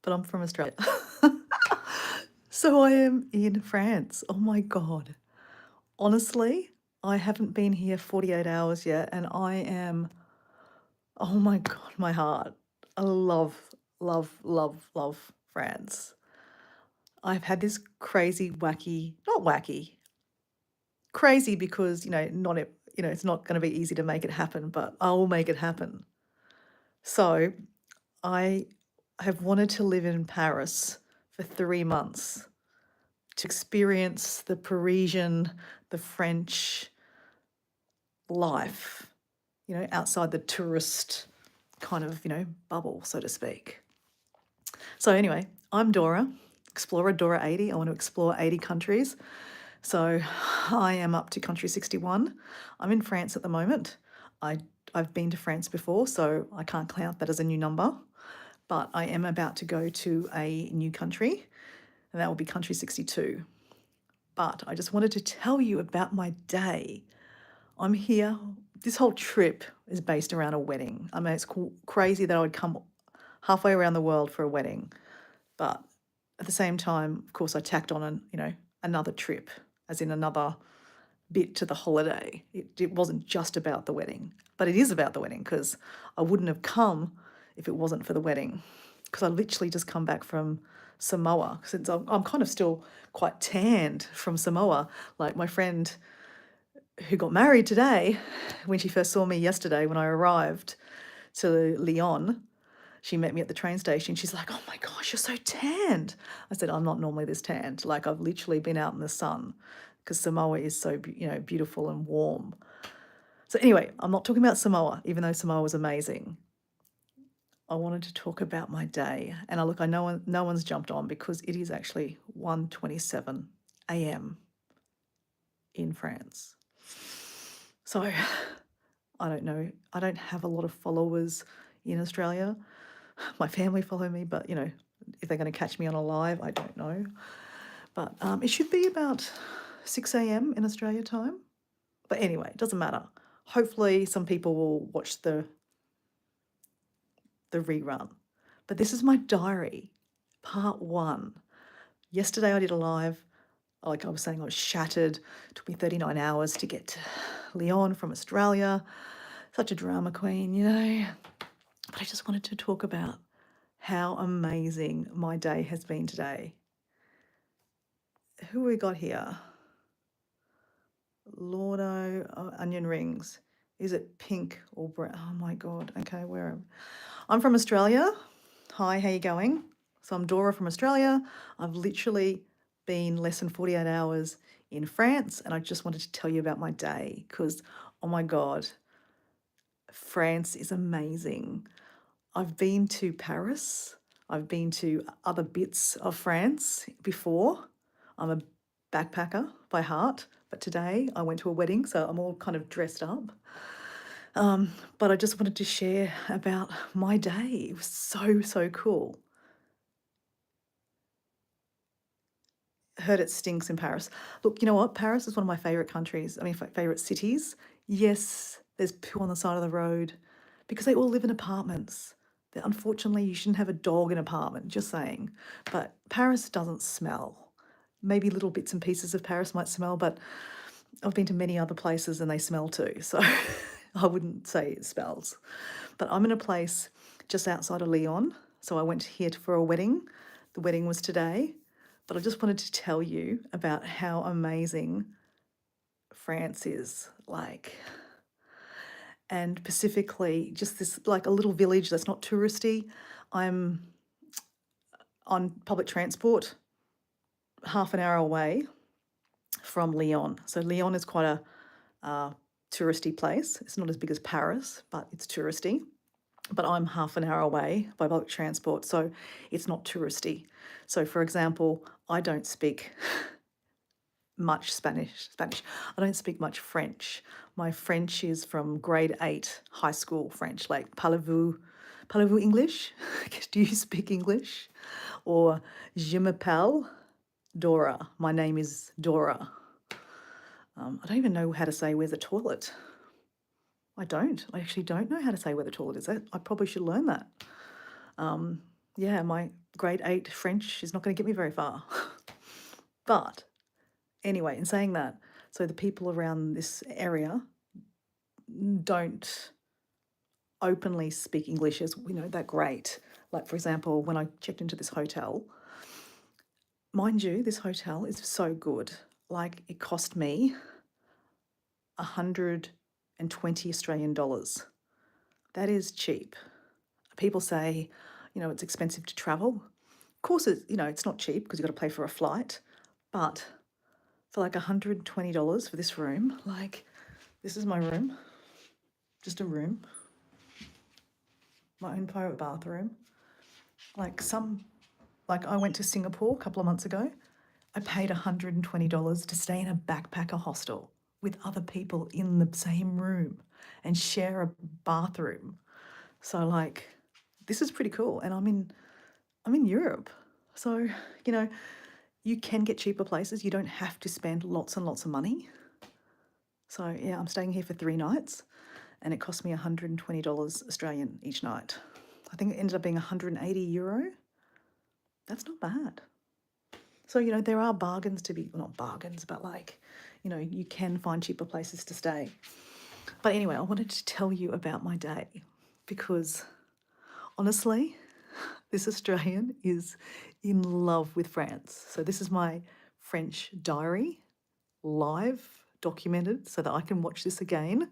but I'm from Australia. So I am in France. Oh my God. Honestly, I haven't been here 48 hours yet, and I am, oh my God, my heart. I love, love, love, love France. I've had this crazy, wacky, not wacky, crazy because, not it, it's not going to be easy to make it happen, but I will make it happen. So I have wanted to live in Paris for 3 months to experience the Parisian, the French life, outside the tourist kind of, bubble, so to speak. So anyway, I'm Dora, Explorer Dora 80. I want to explore 80 countries. So I am up to country 61. I'm in France at the moment. I I've been to France before, so I can't count that as a new number. But I am about to go to a new country, and that will be country 62. But I just wanted to tell you about my day. I'm here. This whole trip is based around a wedding. I mean, it's crazy that I would come halfway around the world for a wedding, but at the same time, of course, I tacked on another trip, as in another bit to the holiday. It wasn't just about the wedding, but it is about the wedding because I wouldn't have come if it wasn't for the wedding. Because I literally just come back from Samoa, since I'm kind of still quite tanned from Samoa. Like my friend who got married today, when she first saw me yesterday when I arrived to Lyon, she met me at the train station. She's like, "Oh my gosh, you're so tanned." I said, "I'm not normally this tanned. Like I've literally been out in the sun because Samoa is so beautiful and warm." So anyway, I'm not talking about Samoa, even though Samoa was amazing. I wanted to talk about my day, and I know no one's jumped on because it is actually 1:27 a.m. in France. So I don't know. I don't have a lot of followers in Australia. My family follow me, but if they're going to catch me on a live, I don't know. But it should be about 6 a.m. in Australia time. But anyway, it doesn't matter. Hopefully, some people will watch the rerun. But this is my diary, part one. Yesterday, I did a live. Like I was saying, I was shattered. It took me 39 hours to get to Lyon from Australia. Such a drama queen, But I just wanted to talk about how amazing my day has been today. Who we got here? Lordo, onion rings. Is it pink or brown? Oh my God. Okay, where am I'm from Australia. Hi, how you going? So I'm Dora from Australia. I've literally been less than 48 hours in France, and I just wanted to tell you about my day because, oh my God, France is amazing. I've been to Paris. I've been to other bits of France before. I'm a backpacker by heart, but today I went to a wedding, so I'm all kind of dressed up. But I just wanted to share about my day. It was so, so cool. Heard it stinks in Paris. Look, you know what? Paris is one of my favorite countries. I mean, favorite cities. Yes, there's poo on the side of the road because they all live in apartments. Unfortunately, you shouldn't have a dog in an apartment, just saying. But Paris doesn't smell. Maybe little bits and pieces of Paris might smell, but I've been to many other places and they smell too. So I wouldn't say it smells. But I'm in a place just outside of Lyon. So I went here for a wedding. The wedding was today. But I just wanted to tell you about how amazing France is. Like, and specifically just this like a little village that's not touristy. I'm on public transport half an hour away from Lyon. So Lyon is quite a touristy place. It's not as big as Paris, but it's touristy. But I'm half an hour away by public transport, so it's not touristy. So, for example, I don't speak much Spanish. I don't speak much French. My French is from grade 8 high school French, like parlez-vous English? Do you speak English? Or je m'appelle Dora. My name is Dora. I don't even know how to say where's the toilet. I don't. I actually don't know how to say where the toilet is. I probably should learn that. yeah, my grade 8 French is not going to get me very far. But anyway, in saying that, so the people around this area don't openly speak English as, that great. Like, for example, when I checked into this hotel, mind you, this hotel is so good. Like, it cost me 120 Australian dollars. That is cheap. People say, it's expensive to travel. Of course, it's not cheap because you've got to pay for a flight, but for like $120 for this room, like, this is my room, just a room, my own private bathroom. Like I went to Singapore a couple of months ago. I paid $120 to stay in a backpacker hostel with other people in the same room and share a bathroom. So like, this is pretty cool. And I'm in Europe. So, you can get cheaper places. You don't have to spend lots and lots of money. So yeah, I'm staying here for 3 nights and it cost me $120 Australian each night. I think it ended up being €180. That's not bad. So, there are bargains to be, well, not bargains, but like, you can find cheaper places to stay. But anyway, I wanted to tell you about my day because honestly, this Australian is in love with France. So this is my French diary, live, documented, so that I can watch this again.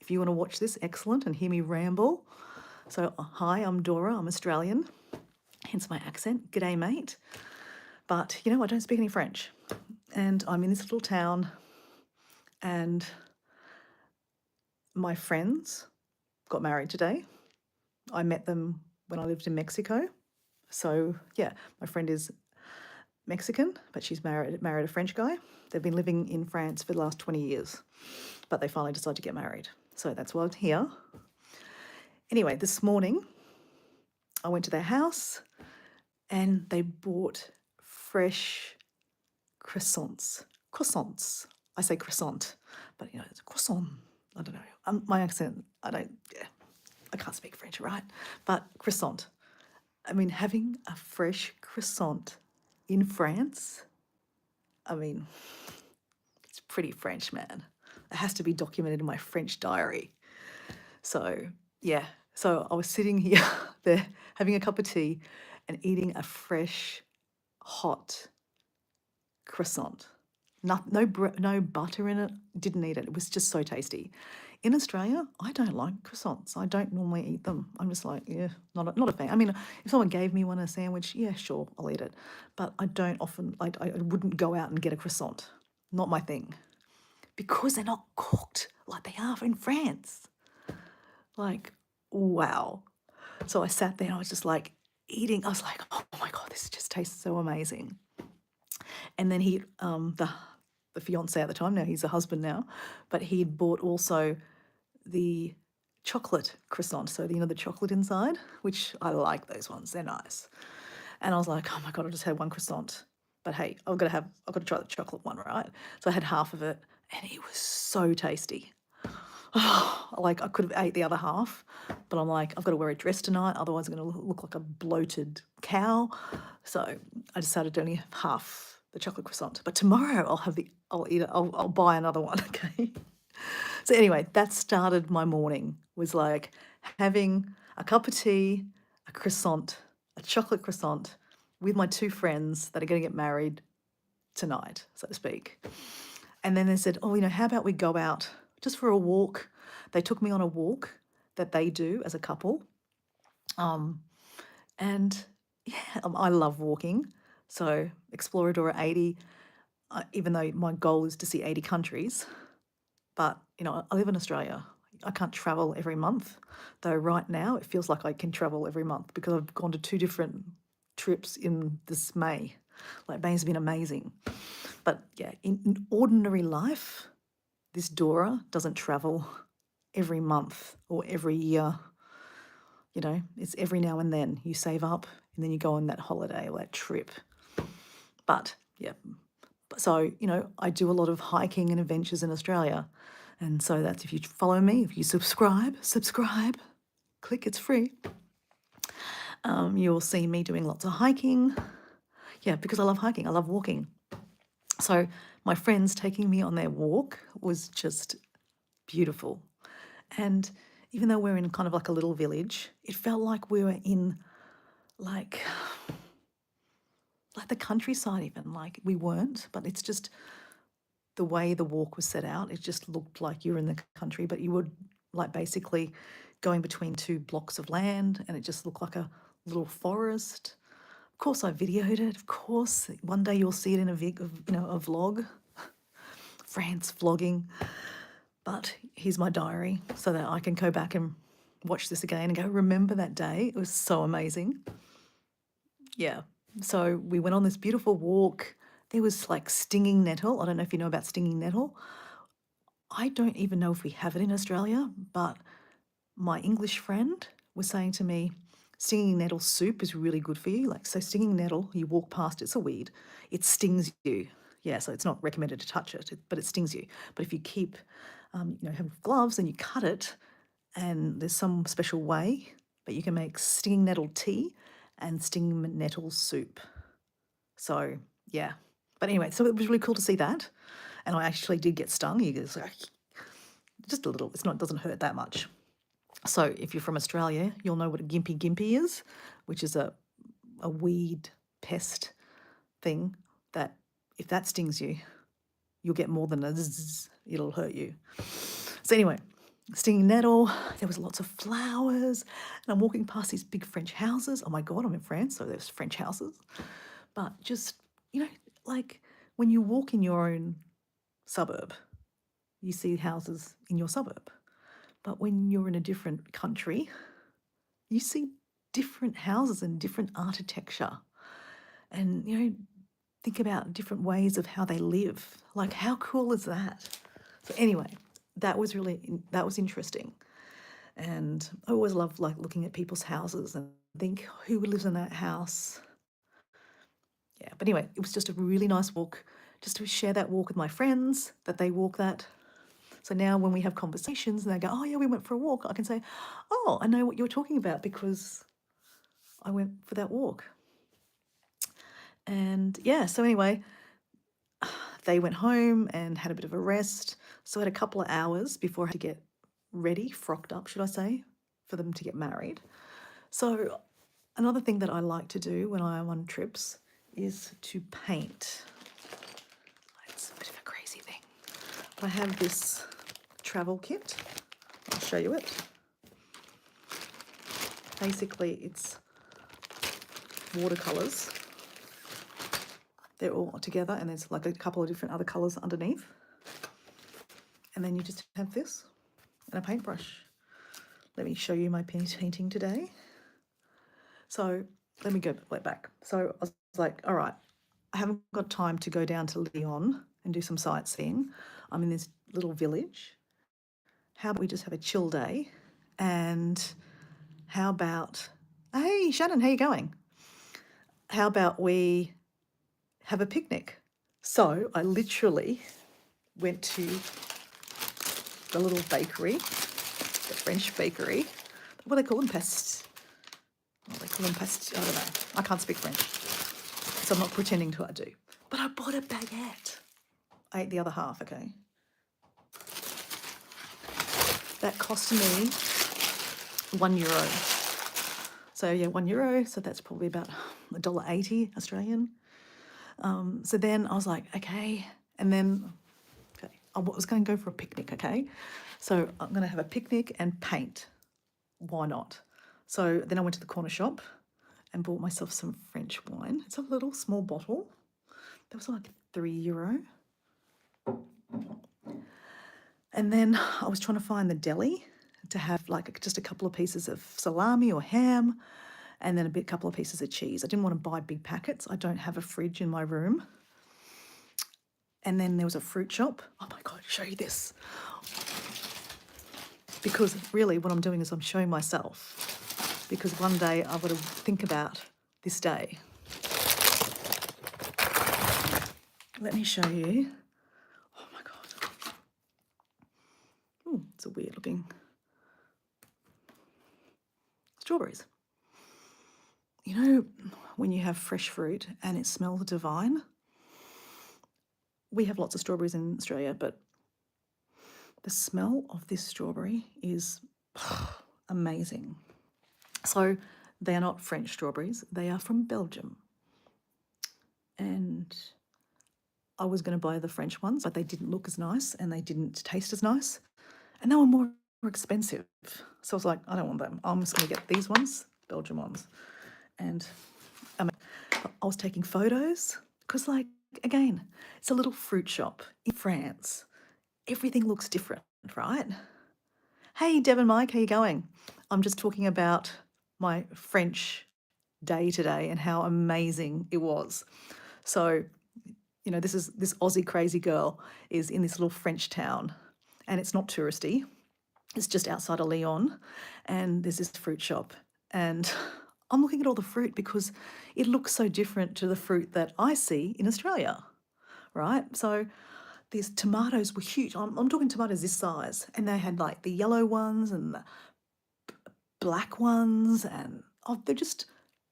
If you want to watch this, excellent, and hear me ramble. So, hi, I'm Dora, I'm Australian, hence my accent. G'day, mate. But, I don't speak any French. And I'm in this little town, and my friends got married today. I met them when I lived in Mexico. So, yeah, my friend is Mexican, but she's married a French guy. They've been living in France for the last 20 years, but they finally decided to get married. So that's why I'm here. Anyway, this morning I went to their house and they bought fresh croissants. Croissants. I say croissant, but it's a croissant. I don't know. My accent, I can't speak French, right? But croissant. I mean, having a fresh croissant in France, it's pretty French, man. It has to be documented in my French diary. So, yeah. So I was sitting here there having a cup of tea and eating a fresh, hot croissant. No butter in it. Didn't eat it. It was just so tasty. In Australia, I don't like croissants. I don't normally eat them. I'm just like, yeah, not a fan. I mean, if someone gave me one a sandwich, yeah, sure, I'll eat it. But I don't often. I wouldn't go out and get a croissant. Not my thing. Because they're not cooked like they are in France. Like, wow. So I sat there and I was just like eating. I was like, oh my God, this just tastes so amazing. And then the fiance at the time, now he's a husband now, but he had bought also the chocolate croissant. So, the chocolate inside, which I like those ones. They're nice. And I was like, oh my God, I just had one croissant. But hey, I've got to try the chocolate one, right? So I had half of it and it was so tasty. Like I could have ate the other half, but I'm like, I've got to wear a dress tonight, otherwise I'm going to look like a bloated cow. So I decided to only have half the chocolate croissant. But tomorrow I'll eat it. I'll buy another one. Okay. So anyway, that started my morning. Was like having a cup of tea, a croissant, a chocolate croissant, with my 2 friends that are going to get married tonight, so to speak. And then they said, oh, how about we go out just for a walk? They took me on a walk that they do as a couple. And yeah, I love walking. So Exploradora 80, even though my goal is to see 80 countries, but, I live in Australia. I can't travel every month, though right now it feels like I can travel every month because I've gone to 2 different trips in this May. Like, May's been amazing. But yeah, in ordinary life, this Dora doesn't travel every month or every year. It's every now and then you save up and then you go on that holiday or that trip. But yeah, so, I do a lot of hiking and adventures in Australia. And so that's, if you follow me, if you subscribe, click, it's free. You'll see me doing lots of hiking. Yeah, because I love hiking, I love walking. So my friends taking me on their walk was just beautiful. And even though we're in kind of like a little village, it felt like we were in like the countryside even. Like we weren't, but it's just the way the walk was set out. It just looked like you're in the country, but you were like basically going between two blocks of land, and it just looked like a little forest. Of course, I videoed it. Of course, one day you'll see it in a a vlog. France vlogging. But here's my diary so that I can go back and watch this again and go, remember that day? It was so amazing. Yeah. So we went on this beautiful walk. There was like stinging nettle. I don't know if you know about stinging nettle. I don't even know if we have it in Australia, but my English friend was saying to me, stinging nettle soup is really good for you. Like, so stinging nettle, you walk past, it's a weed, it stings you. Yeah, so it's not recommended to touch it, but it stings you. But if you keep, have gloves and you cut it, and there's some special way, but you can make stinging nettle tea and stinging nettle soup. So, yeah. But anyway, so it was really cool to see that. And I actually did get stung. You just, just a little, it doesn't hurt that much. So if you're from Australia, you'll know what a gimpy is, which is a weed pest thing that if that stings you, you'll get more than a zzz, it'll hurt you. So anyway, stinging nettle, there was lots of flowers, and I'm walking past these big French houses. Oh my God, I'm in France, so there's French houses. But just, like when you walk in your own suburb, you see houses in your suburb. But when you're in a different country, you see different houses and different architecture. And, think about different ways of how they live. Like, how cool is that? So anyway, that was interesting. And I always love like looking at people's houses and think, who lives in that house? Yeah, but anyway, it was just a really nice walk, just to share that walk with my friends, that they walk that. So now when we have conversations and they go, oh yeah, we went for a walk, I can say, oh, I know what you're talking about because I went for that walk. And yeah, so anyway, they went home and had a bit of a rest. So I had a couple of hours before I had to get ready, frocked up, should I say, for them to get married. So another thing that I like to do when I am on trips is to paint. It's a bit of a crazy thing. I have this travel kit. I'll show you it. Basically, it's watercolours. They're all together, and there's like a couple of different other colours underneath. And then you just have this and a paintbrush. Let me show you my painting today. So let me go back. So I was like, all right, I haven't got time to go down to Lyon and do some sightseeing. I'm in this little village. How about we just have a chill day? And how about, hey, Shannon, how you going? How about we have a picnic? So I literally went to the little bakery, the French bakery. What do they call them? They call them I don't know. I can't speak French, so I'm not pretending to I do. But I bought a baguette. I ate the other half, okay? That cost me €1. So yeah, €1. So that's probably about $1.80 Australian. So then I was like, okay. And then, okay, I was going to go for a picnic, okay? So I'm going to have a picnic and paint. Why not? So then I went to the corner shop and bought myself some French wine. It's a little small bottle. That was like €3. And then I was trying to find the deli to have like just a couple of pieces of salami or ham and then couple of pieces of cheese. I didn't want to buy big packets. I don't have a fridge in my room. And then there was a fruit shop. Oh my God, I'll show you this. Because really what I'm doing is I'm showing myself. Because one day I've got to think about this day. Let me show you. Oh my God. Oh, it's a weird looking strawberries. You know, when you have fresh fruit and it smells divine? We have lots of strawberries in Australia, but the smell of this strawberry is amazing. So they are not French strawberries, they are from Belgium. And I was going to buy the French ones, but they didn't look as nice and they didn't taste as nice. And they were more expensive. So I was like, I don't want them. I'm just going to get these ones, Belgian ones. And I was taking photos because, like, again, it's a little fruit shop in France. Everything looks different, right? Hey, Deb and Mike, how you going? I'm just talking about my French day today and how amazing it was. So, you know, this Aussie crazy girl is in this little French town, and it's not touristy. It's just outside of Lyon, and there's this fruit shop, and I'm looking at all the fruit because it looks so different to the fruit that I see in Australia, right? So these tomatoes were huge. I'm talking tomatoes this size, and they had like the yellow ones and the black ones, and oh, they're just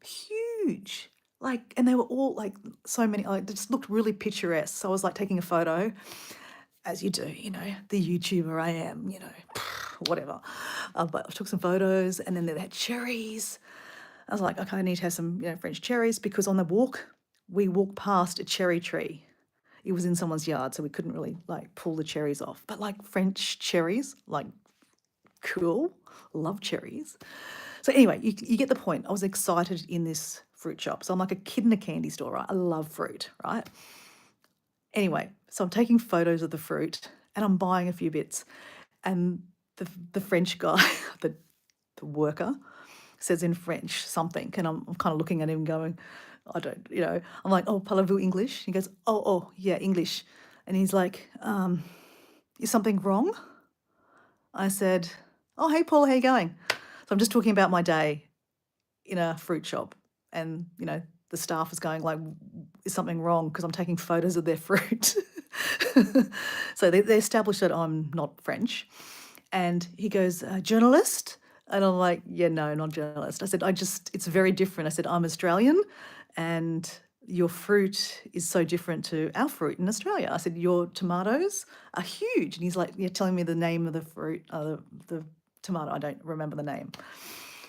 huge. Like, and they were all like so many, like, they just looked really picturesque. So I was like taking a photo, as you do, you know, the YouTuber I am, you know, whatever. But I took some photos, and then they had cherries. I was like, okay, I need to have some, you know, French cherries, because on the walk, we walked past a cherry tree. It was in someone's yard, so we couldn't really like pull the cherries off. But like French cherries, like cool, love cherries. So anyway, you get the point. I was excited in this fruit shop. So I'm like a kid in a candy store, right? I love fruit, right? Anyway, so I'm taking photos of the fruit and I'm buying a few bits. And the French guy, the worker, says in French something, and I'm kind of looking at him going, I don't, you know, I'm like, oh, parlez-vous English? He goes, oh, yeah, English. And he's like, is something wrong? I said, oh, hey, Paul, how you going? So I'm just talking about my day in a fruit shop, and, you know, the staff is going like, is something wrong? Because I'm taking photos of their fruit. So they established that I'm not French. And he goes, journalist? And I'm like, yeah, no, not journalist. I said, it's very different. I said, I'm Australian, and your fruit is so different to our fruit in Australia. I said, your tomatoes are huge. And he's like, you're telling me the name of the fruit, the tomato. I don't remember the name.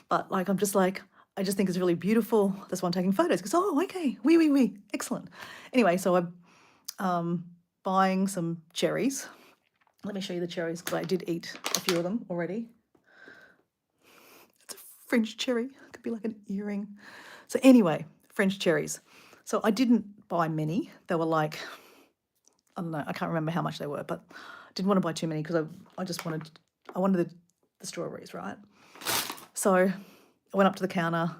But like, I'm just like, I just think it's really beautiful. That's why I'm taking photos. Because, oh, okay, oui, excellent. Anyway, so I'm buying some cherries. Let me show you the cherries, because I did eat a few of them already. It's a French cherry. It could be like an earring. So anyway, French cherries. So I didn't buy many. They were like, I don't know, I can't remember how much they were, but I didn't want to buy too many because I wanted the strawberries, right? So I went up to the counter,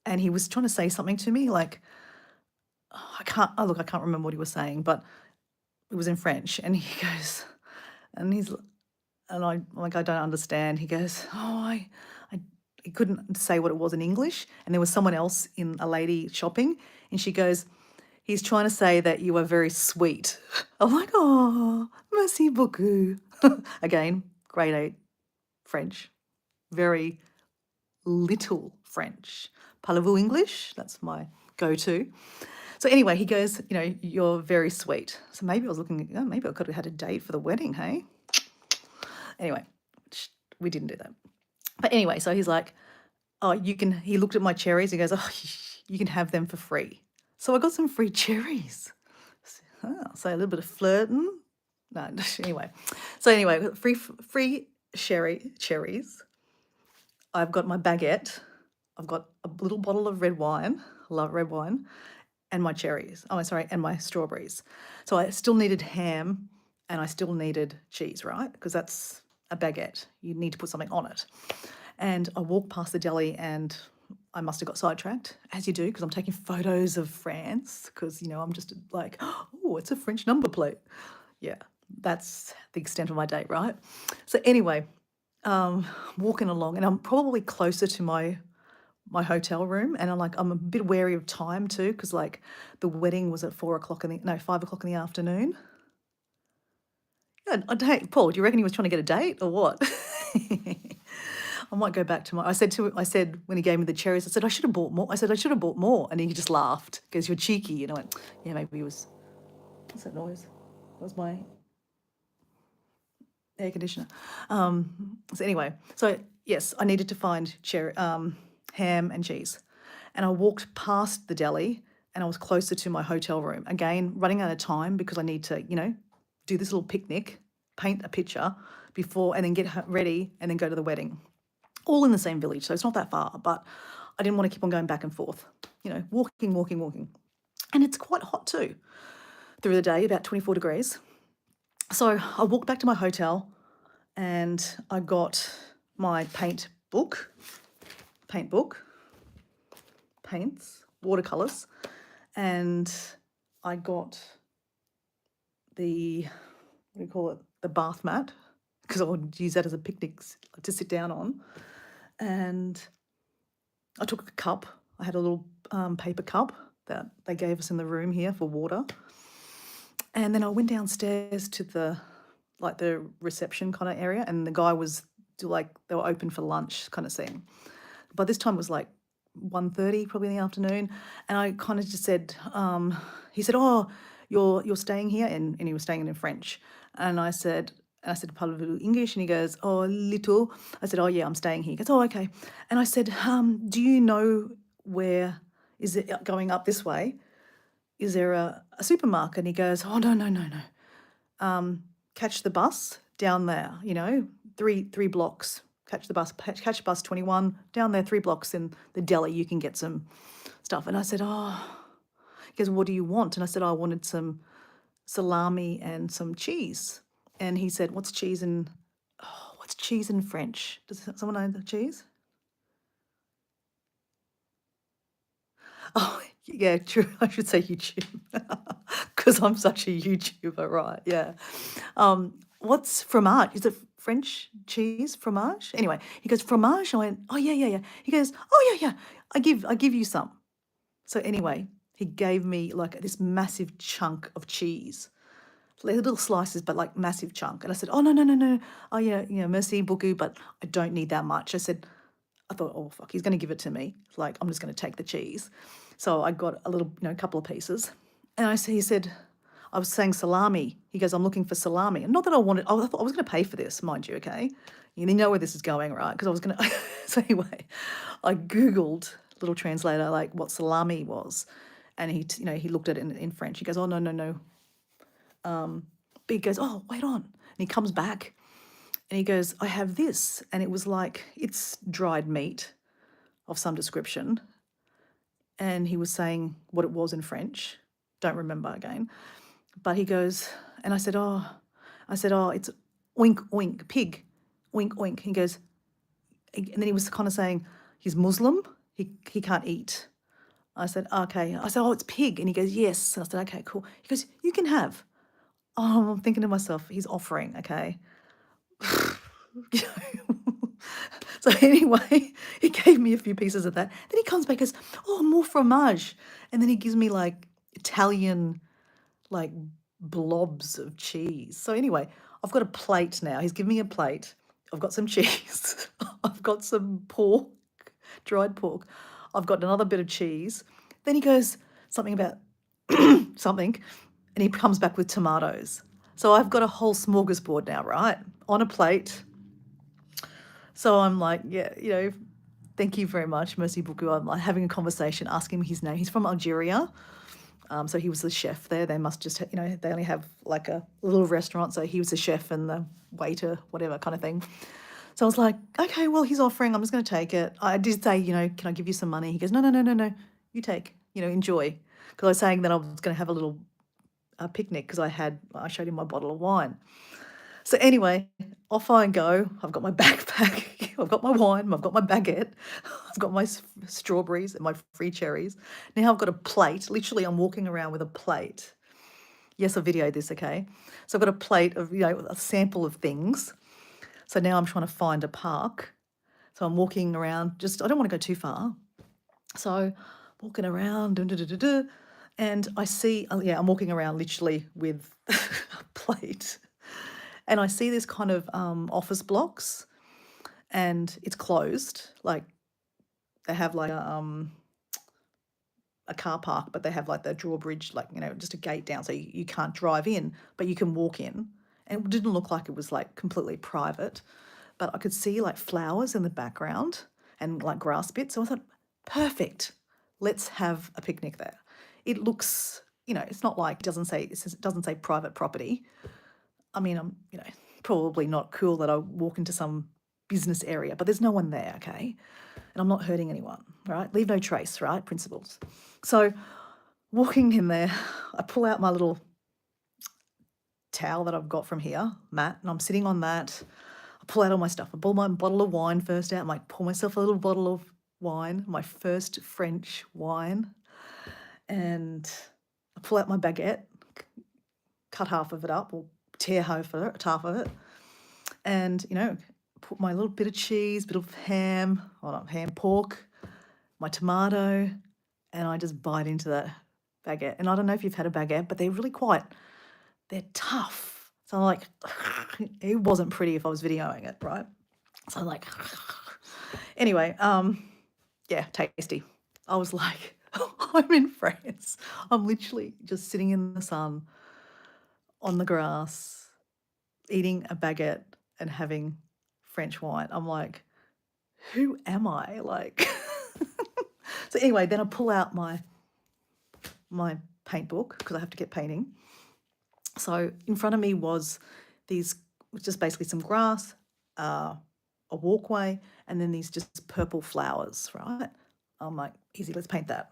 and he was trying to say something to me, like, I can't remember what he was saying, but it was in French. And he goes, and I'm like, I don't understand. He goes, oh, he couldn't say what it was in English. And there was someone else, a lady shopping, and she goes, he's trying to say that you are very sweet. I'm like, oh, merci beaucoup. Again, grade 8 French, very little French. Parlez-vous English? That's my go-to. So anyway, he goes, you know, you're very sweet. So maybe I was looking, maybe I could have had a date for the wedding, hey? Anyway, we didn't do that. But anyway, so he's like, oh, he looked at my cherries. He goes, oh, you can have them for free. So I got some free cherries. So a little bit of flirting. No, anyway. So anyway, free cherries. I've got my baguette. I've got a little bottle of red wine. I love red wine. And my cherries. Oh, sorry, and my strawberries. So I still needed ham, and I still needed cheese, right? Because that's a baguette. You need to put something on it. And I walked past the deli, and I must have got sidetracked, as you do, because I'm taking photos of France, because, you know, I'm just like, oh, it's a French number plate. Yeah, that's the extent of my day, right? So anyway, walking along, and I'm probably closer to my hotel room, and I'm a bit wary of time too, because like the wedding was at 5 o'clock in the afternoon. Yeah, a date. Paul, do you reckon he was trying to get a date or what? I might go back to my. I said when he gave me the cherries, I said I should have bought more. I said I should have bought more, and he just laughed because you're cheeky. And I went, yeah, maybe it was. What's that noise? That was my air conditioner. So anyway, so yes, I needed to find ham and cheese, and I walked past the deli, and I was closer to my hotel room. Again, running out of time because I need to, do this little picnic, paint a picture before, and then get ready, and then go to the wedding. All in the same village, so it's not that far. But I didn't want to keep on going back and forth. Walking, walking, walking, and it's quite hot too through the day, about 24 degrees. So I walked back to my hotel and I got my paint book, paints, watercolors, and I got the, what do you call it, the bath mat, because I would use that as a picnic to sit down on. And I took a cup. I had a little paper cup that they gave us in the room here for water. And then I went downstairs to the reception kind of area, and the guy was they were open for lunch kind of thing. By this time it was like 1:30 probably in the afternoon, and I kind of just said, he said, "Oh, you're staying here," and he was staying in French, and I said, "Parlez-vous English?" And he goes, "Oh, little." I said, "Oh yeah, I'm staying here." He goes, "Oh, okay." And I said, "Do you know where is it going up this way? Is there a supermarket?" And he goes, "Oh, no. Catch the bus down there, three blocks. Catch the bus, catch bus 21, down there, 3 blocks in the deli, you can get some stuff." And I said, "Oh," he goes, "What do you want?" And I said, "I wanted some salami and some cheese." And he said, what's cheese in French? Does someone know the cheese? Oh, yeah, true. I should say YouTube because I'm such a YouTuber, right? Yeah. What's fromage? Is it French cheese, fromage? Anyway, he goes, fromage? I went, oh, yeah. He goes, oh, yeah. I give you some. So anyway, he gave me like this massive chunk of cheese, little slices, but like massive chunk. And I said, oh, no. Oh, yeah, merci beaucoup, but I don't need that much. I thought, oh, fuck, he's going to give it to me. Like, I'm just going to take the cheese. So I got a little, couple of pieces. And he said, I was saying salami. He goes, I'm looking for salami. And not that I wanted, I thought I was going to pay for this, mind you, okay? You know where this is going, right? Because I was going to, so anyway, I Googled, little translator, like what salami was. And he looked at it in French. He goes, oh, no. But he goes, oh, wait on. And he comes back and he goes, I have this. And it was like, it's dried meat of some description. And he was saying what it was in French. Don't remember again. But he goes, and I said, oh, it's oink, oink, pig, oink, oink. He goes, and then he was kind of saying he's Muslim. He can't eat. I said, okay. I said, oh, it's pig. And he goes, yes. And I said, okay, cool. He goes, you can have. Oh, I'm thinking to myself, he's offering, okay. So anyway, he gave me a few pieces of that. Then he comes back and goes, oh, more fromage. And then he gives me like Italian, like blobs of cheese. So anyway, I've got a plate now. He's given me a plate. I've got some cheese. I've got some pork, dried pork. I've got another bit of cheese. Then he goes something about something, and he comes back with tomatoes. So I've got a whole smorgasbord now, right, on a plate. So I'm like, yeah, thank you very much, merci beaucoup. I'm like having a conversation, asking him his name. He's from Algeria. So he was the chef there. They must just, they only have like a little restaurant. So he was the chef and the waiter, whatever kind of thing. So I was like, okay, well, he's offering. I'm just going to take it. I did say, can I give you some money? He goes, no. You take, enjoy. Because I was saying that I was going to have a little picnic because I showed him my bottle of wine. So anyway, off I go. I've got my backpack. I've got my wine. I've got my baguette. I've got my strawberries and my free cherries. Now I've got a plate. Literally, I'm walking around with a plate. Yes, I videoed this, okay? So I've got a plate of, a sample of things. So now I'm trying to find a park. So I'm walking around. I don't want to go too far. So walking around, and I see, I'm walking around literally with a plate. And I see this kind of office blocks, and it's closed. Like they have like a car park, but they have like the drawbridge, like, just a gate down, so you can't drive in, but you can walk in. And it didn't look like it was like completely private, but I could see like flowers in the background and like grass bits. So I thought, perfect, let's have a picnic there. It looks, it's not like, it doesn't say private property. I mean, I'm, probably not cool that I walk into some business area, but there's no one there, okay? And I'm not hurting anyone, right? Leave no trace, right? Principles. So walking in there, I pull out my little towel that I've got from here, mat, and I'm sitting on that. I pull out all my stuff. I pull my bottle of wine first out. I might pour myself a little bottle of wine, my first French wine, and I pull out my baguette, cut half of it up, or tear half of it, and put my little bit of cheese, bit of ham, well, not ham, pork, my tomato, and I just bite into that baguette. And I don't know if you've had a baguette, but they're tough. So I'm like, it wasn't pretty if I was videoing it, right? So I'm like, anyway, yeah, tasty. I was like, I'm in France. I'm literally just sitting in the sun on the grass, eating a baguette and having French wine. I'm like, who am I? Like, so anyway, then I pull out my paint book because I have to get painting. So in front of me was just basically some grass, a walkway, and then these just purple flowers, right? I'm like, easy, let's paint that.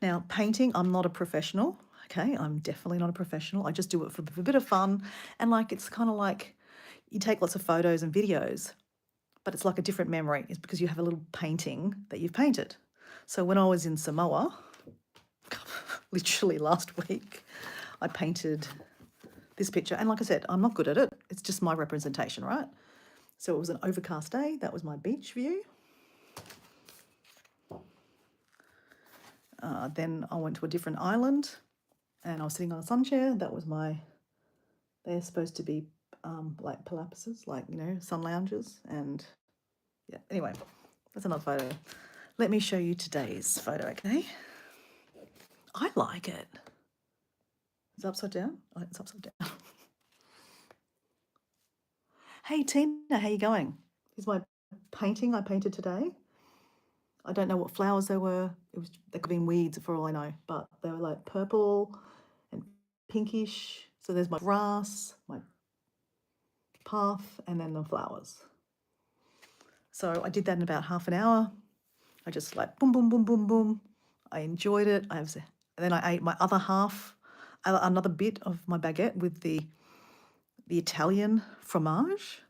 Now, painting, I'm not a professional, okay? I'm definitely not a professional. I just do it for a bit of fun. And like, it's kind of like you take lots of photos and videos, but it's like a different memory. It's because you have a little painting that you've painted. So when I was in Samoa, literally last week, I painted this picture. And like I said, I'm not good at it. It's just my representation, right? So it was an overcast day. That was my beach view. Then I went to a different island and I was sitting on a sun chair. That was they're supposed to be like palapases, like, sun lounges. And yeah, anyway, that's another photo. Let me show you today's photo, okay? I like it. Is it upside down? Oh, it's upside down. Hey, Tina, how you going? Here's my painting I painted today. I don't know what flowers they were. They could have been weeds for all I know, but they were like purple and pinkish. So there's my grass, my path, and then the flowers. So I did that in about half an hour. I just like boom, boom, boom, boom, boom. I enjoyed it. And then I ate my other half, another bit of my baguette with the Italian fromage.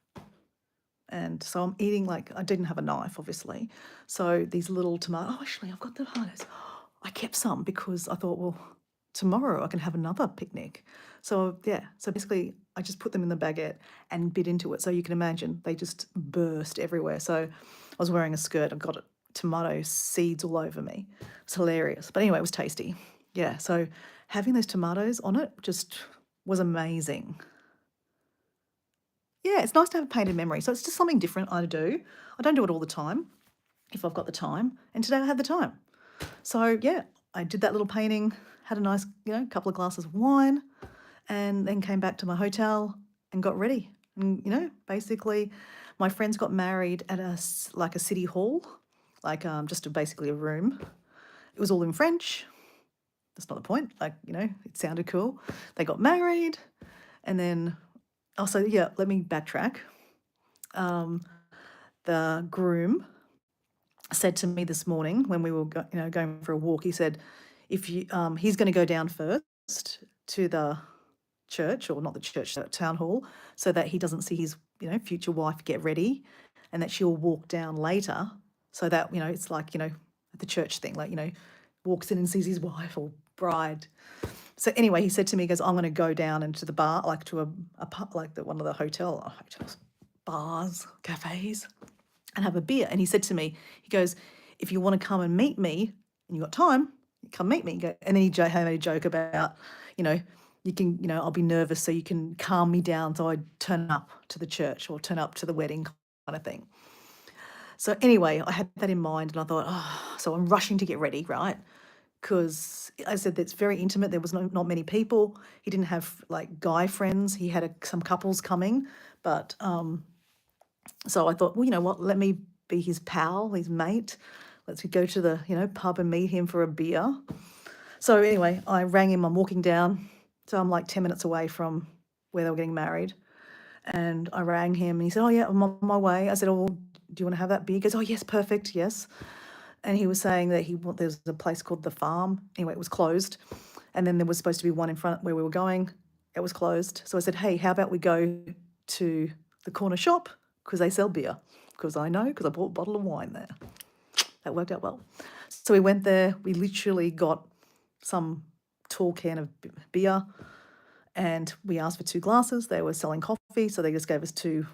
And so I'm eating, like, I didn't have a knife, obviously. So these little tomatoes, oh, actually, I've got the tomatoes. I kept some because I thought, well, tomorrow I can have another picnic. So yeah, so basically I just put them in the baguette and bit into it. So you can imagine they just burst everywhere. So I was wearing a skirt. I've got tomato seeds all over me. It's hilarious. But anyway, it was tasty. Yeah, so having those tomatoes on it just was amazing. Yeah, it's nice to have a painted memory. So it's just something different I do. I don't do it all the time if I've got the time. And today I had the time. So yeah, I did that little painting, had a nice, couple of glasses of wine, and then came back to my hotel and got ready. And, basically my friends got married at a city hall, like just basically a room. It was all in French. That's not the point. Like, it sounded cool. They got married and then also, yeah, let me backtrack. The groom said to me this morning when we were going for a walk, he said, if you he's going to go down first to the church, or not the church, the town hall, so that he doesn't see his future wife get ready, and that she'll walk down later, so that it's like the church thing, like walks in and sees his wife or bride. So anyway, he said to me, he goes, I'm going to go down into the bar, like to one of the hotels, bars, cafes, and have a beer. And he said to me, he goes, if you want to come and meet me and you got time, come meet me. And then he had a joke about, you can, I'll be nervous so you can calm me down so I turn up to the church or turn up to the wedding kind of thing. So anyway, I had that in mind and I thought, oh, so I'm rushing to get ready, right? Because I said that's very intimate. There was not many people. He didn't have like guy friends. He had some couples coming, but so I thought, well, you know what? Let me be his pal, his mate. Let's go to the pub and meet him for a beer. So anyway, I rang him. I'm walking down, so I'm like 10 minutes away from where they were getting married. And I rang him and he said, oh, yeah, I'm on my way. I said, oh, do you want to have that beer? He goes, oh, yes, perfect, yes. And he was saying that there's a place called The Farm. Anyway, it was closed. And then there was supposed to be one in front where we were going. It was closed. So I said, hey, how about we go to the corner shop because they sell beer? Because I know, because I bought a bottle of wine there. That worked out well. So we went there. We literally got some tall can of beer and we asked for 2 glasses. They were selling coffee, so they just gave us 2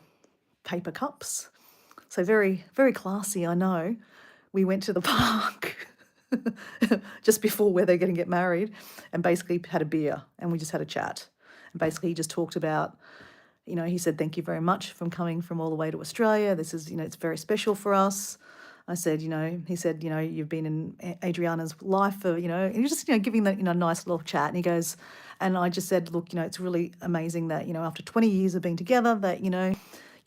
paper cups. So very, very classy, I know. We went to the park just before where they're going to get married and basically had a beer and we just had a chat. And basically he just talked about, he said, thank you very much for coming from all the way to Australia. This is, it's very special for us. I said, he said, you've been in Adriana's life for, and he was just, giving that, nice little chat. And he goes, and I just said, look, it's really amazing that, after 20 years of being together that, you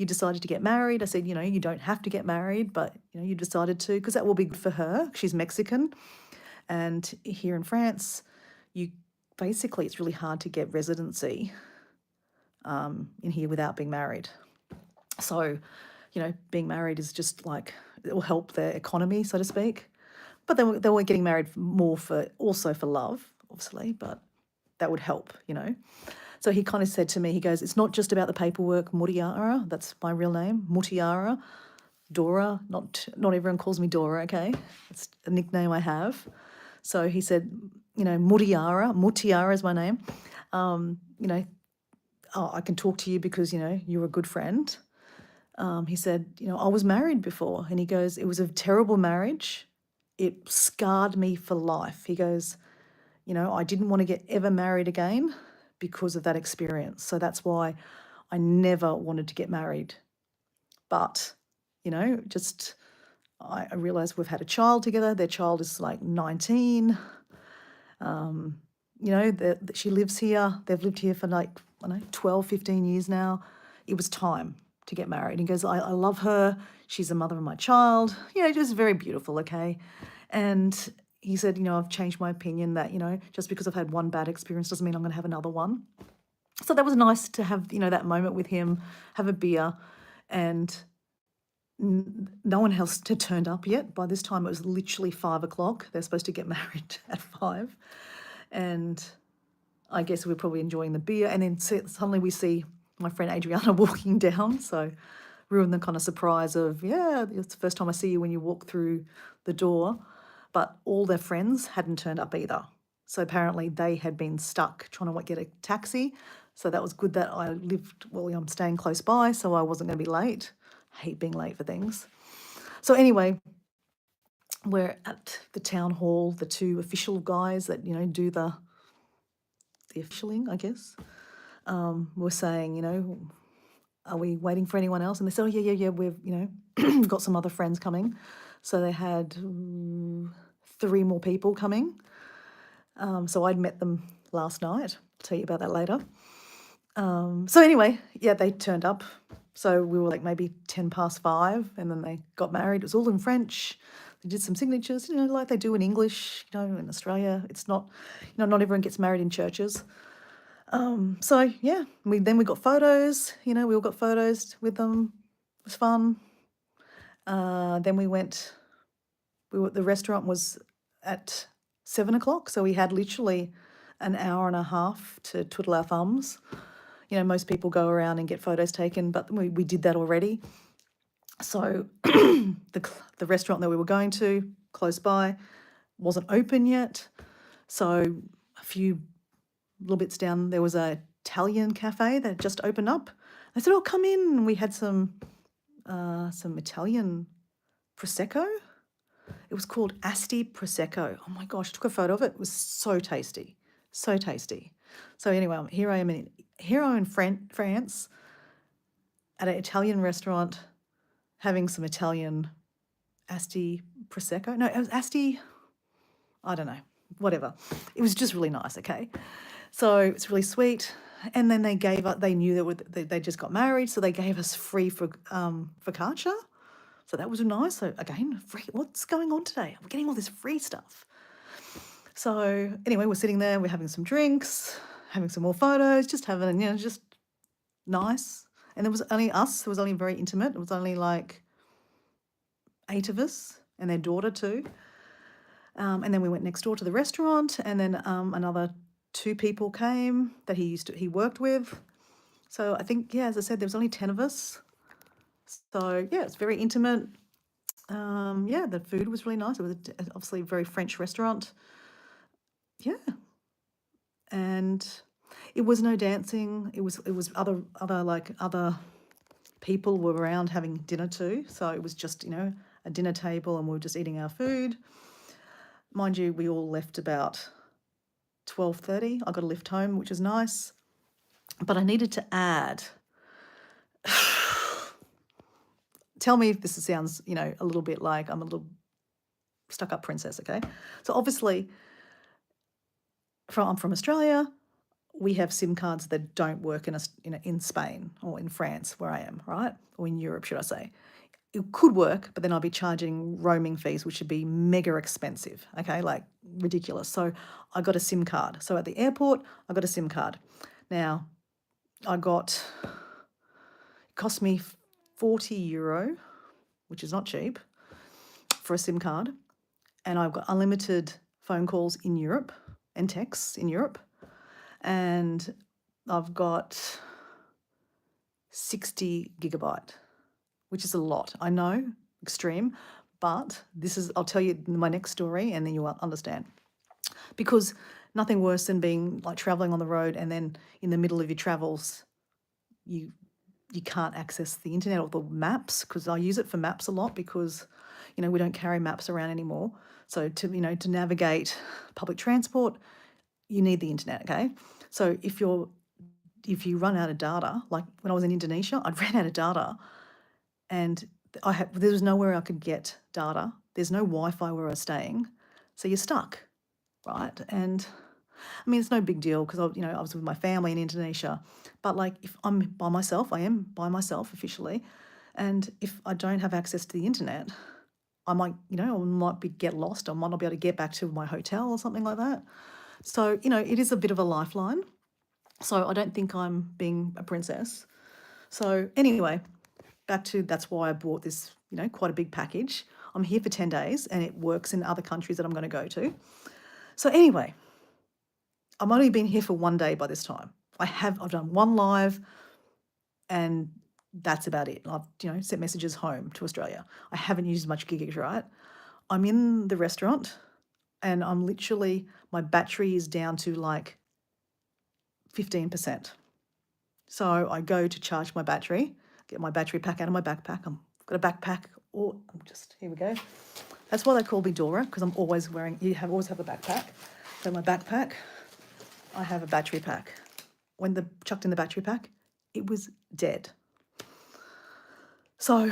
decided to get married. I said, you don't have to get married, but, you decided to, because that will be good for her. She's Mexican. And here in France, it's really hard to get residency in here without being married. So, being married is just like, it will help their economy, so to speak. But they were getting married also for love, obviously, but that would help. So he kind of said to me, he goes, it's not just about the paperwork, Mutiara, that's my real name, Mutiara, Dora, not everyone calls me Dora, okay? It's a nickname I have. So he said, Mutiara is my name. I can talk to you because, you're a good friend. He said, I was married before. And he goes, it was a terrible marriage. It scarred me for life. He goes, I didn't want to get ever married again because of that experience. So that's why I never wanted to get married. But, I realised we've had a child together. Their child is like 19. She lives here. They've lived here for like, 12, 15 years now. It was time to get married. He goes, I love her. She's the mother of my child. Just very beautiful, okay? And he said, I've changed my opinion that, just because I've had one bad experience doesn't mean I'm going to have another one. So that was nice to have, that moment with him, have a beer, and no one else had turned up yet. By this time, it was literally 5 o'clock. They're supposed to get married at 5. And I guess we're probably enjoying the beer. And then suddenly we see my friend Adriana walking down. So ruined the kind of surprise of, it's the first time I see you when you walk through the door. But all their friends hadn't turned up either. So apparently they had been stuck trying to get a taxi. So that was good that I'm staying close by, so I wasn't going to be late. I hate being late for things. So anyway, we're at the town hall, the 2 official guys that, do the officialing, I guess, were saying, are we waiting for anyone else? And they said, oh, yeah, we've, got some other friends coming. So they had 3 more people coming. So I'd met them last night. I'll tell you about that later. So anyway, they turned up. So we were like maybe 10 past 5 and then they got married. It was all in French. They did some signatures, like they do in English, in Australia. It's not, not everyone gets married in churches. So yeah, we got photos, we all got photos with them. It was fun. Then the restaurant was at 7 o'clock. So we had literally an hour and a half to twiddle our thumbs. Most people go around and get photos taken, but we did that already. So the restaurant that we were going to close by wasn't open yet. So a few little bits down, there was a Italian cafe that just opened up. I said, oh, come in. And we had some Italian Prosecco. It was called Asti Prosecco. Oh my gosh, I took a photo of it. It was so tasty, so tasty. So anyway, here I am in France at an Italian restaurant having some Italian Asti Prosecco. No, it was Asti, I don't know, whatever. It was just really nice, okay? So it's really sweet. And then they knew they just got married, so they gave us free focaccia. So that was nice. So again, free. What's going on today? I'm getting all this free stuff. So anyway, we're sitting there, we're having some drinks, having some more photos, just having, just nice. And there was only us. It was only very intimate. It was only like 8 of us and their daughter too. And then we went next door to the restaurant, and then another 2 people came that he worked with. So I think, yeah, as I said, there was only 10 of us. So yeah, it's very intimate. Yeah, the food was really nice. It was obviously a very French restaurant. Yeah, and it was no dancing. It was other people were around having dinner too. So it was just a dinner table, and we were just eating our food. Mind you, we all left about 12:30. I got a lift home, which is nice. But I needed to add. Tell me if this sounds, a little bit like I'm a little stuck-up princess, okay? So obviously, I'm from Australia. We have SIM cards that don't work in Spain or in France, where I am, right? Or in Europe, should I say. It could work, but then I'll be charging roaming fees, which would be mega expensive, okay, like ridiculous. So I got a SIM card. So at the airport, I got a SIM card. Now, it cost me €40, which is not cheap, for a SIM card. And I've got unlimited phone calls in Europe and texts in Europe. And I've got 60 gigabyte, which is a lot. I know, extreme, but I'll tell you my next story and then you'll understand. Because nothing worse than being like traveling on the road, and then in the middle of your travels, you can't access the internet or the maps, because I use it for maps a lot, because we don't carry maps around anymore. So to navigate public transport, you need the internet, okay? So if you run out of data, like when I was in Indonesia, I ran out of data, and there was nowhere I could get data. There's no Wi-Fi where I was staying, so you're stuck, right? And I mean, it's no big deal, because I was with my family in Indonesia, but like if I'm by myself, I am by myself officially, and if I don't have access to the internet, I might get lost. I might not be able to get back to my hotel or something like that. So it is a bit of a lifeline. So I don't think I'm being a princess. So anyway, that's why I bought this, quite a big package. I'm here for 10 days, and it works in other countries that I'm going to go to. So anyway, I've only been here for 1 day by this time. I've done 1 live, and that's about it. I've sent messages home to Australia. I haven't used much gigs, right? I'm in the restaurant, and my battery is down to like 15%. So I go to charge my battery, get my battery pack out of my backpack. I've got a backpack, here we go. That's why they call me Dora, because I'm always always have a backpack. So my backpack, I have a battery pack. When chucked in the battery pack, it was dead. So,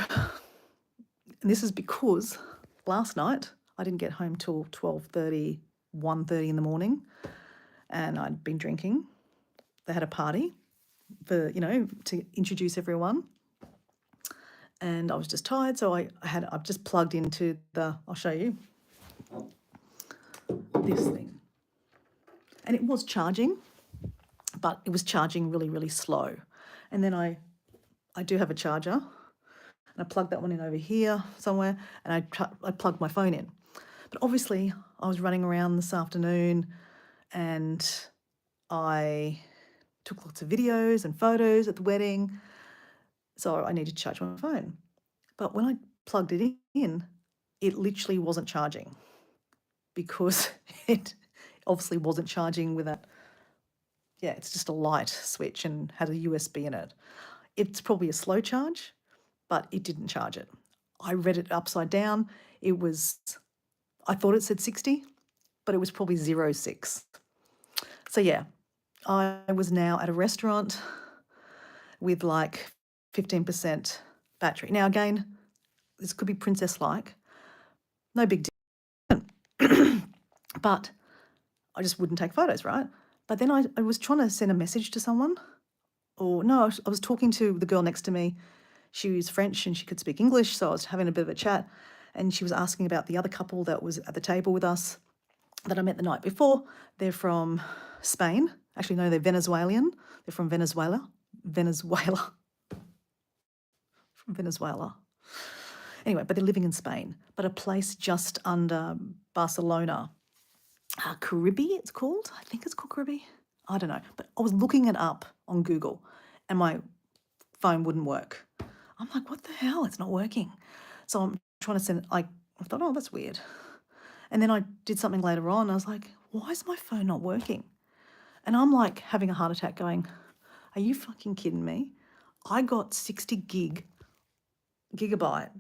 and this is because last night I didn't get home till 12:30, 1:30 in the morning, and I'd been drinking. They had a party for, to introduce everyone, and I was just tired, so I've just plugged into I'll show you this thing, and it was charging, but it was charging really, really slow. And then I do have a charger, and I plugged that one in over here somewhere, and I plugged my phone in. But obviously, I was running around this afternoon, and I took lots of videos and photos at the wedding, so I needed to charge my phone. But when I plugged it in, it literally wasn't charging, because it obviously wasn't charging with that. Yeah, it's just a light switch and had a USB in it. It's probably a slow charge, but it didn't charge it. I read it upside down. I thought it said 60, but it was probably 0.6. So yeah, I was now at a restaurant with like 15% battery. Now again, this could be princess-like, no big deal. But I just wouldn't take photos, right? But then I was trying to send a message to someone, or no, I was talking to the girl next to me. She was French and she could speak English, so I was having a bit of a chat, and she was asking about the other couple that was at the table with us that I met the night before. They're from Spain. Actually, no, they're Venezuelan. They're from Venezuela. Venezuela. From Venezuela. Anyway, but they're living in Spain, but a place just under Barcelona. Caribbean, it's called. I think it's called Caribbean. I don't know. But I was looking it up on Google and my phone wouldn't work. I'm like, what the hell? It's not working. So I'm trying to send, I thought, oh, that's weird. And then I did something later on. I was like, why is my phone not working? And I'm like having a heart attack going, are you fucking kidding me? I got 60 gigabyte.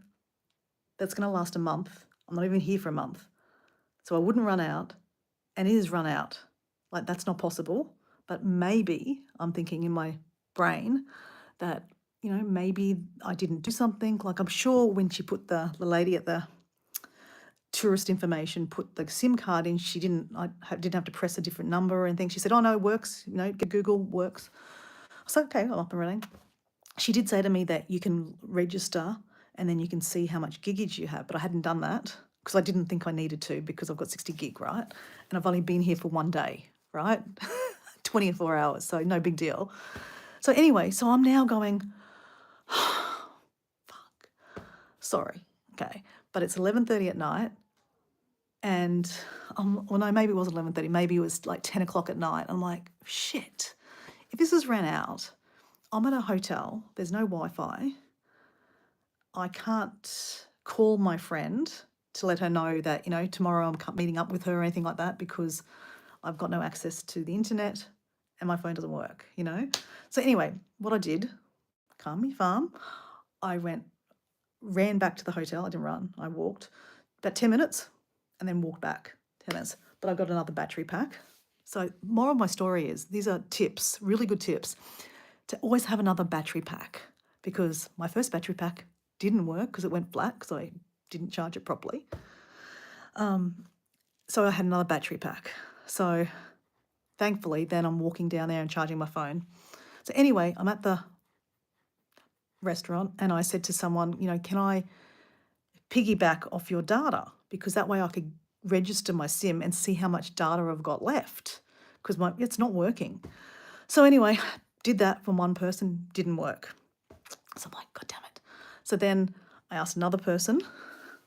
That's going to last a month. I'm not even here for a month. So I wouldn't run out. And it has run out. Like, that's not possible. But maybe I'm thinking in my brain that, you know, maybe I didn't do something. Like, I'm sure when she put the lady at the tourist information, put the SIM card in, I didn't have to press a different number or anything. She said, oh, no, it works. You know, Google works. I was like, okay, I'm up and running. She did say to me that you can register and then you can see how much gigage you have, but I hadn't done that because I didn't think I needed to because I've got 60 gig, right? And I've only been here for one day, right? 24 hours, so no big deal. So anyway, so I'm now going, fuck, sorry, okay. But it's 11:30 at night and, well, no, maybe it wasn't 11:30, maybe it was like 10 o'clock at night. I'm like, shit, if this has ran out, I'm at a hotel, there's no Wi-Fi. I can't call my friend to let her know that, you know, tomorrow I'm meeting up with her or anything like that because I've got no access to the internet and my phone doesn't work, you know. So anyway, what I did, calm me farm, I ran back to the hotel. I didn't run, I walked about 10 minutes and then walked back 10 minutes. But I got another battery pack. So moral of my story is, these are tips, really good tips, to always have another battery pack, because my first battery pack didn't work because it went flat because I didn't charge it properly. So I had another battery pack. So thankfully, then I'm walking down there and charging my phone. So anyway, I'm at the restaurant and I said to someone, you know, can I piggyback off your data? Because that way I could register my SIM and see how much data I've got left because it's not working. So anyway, did that from one person, didn't work. So I'm like, God damn it. So then I asked another person.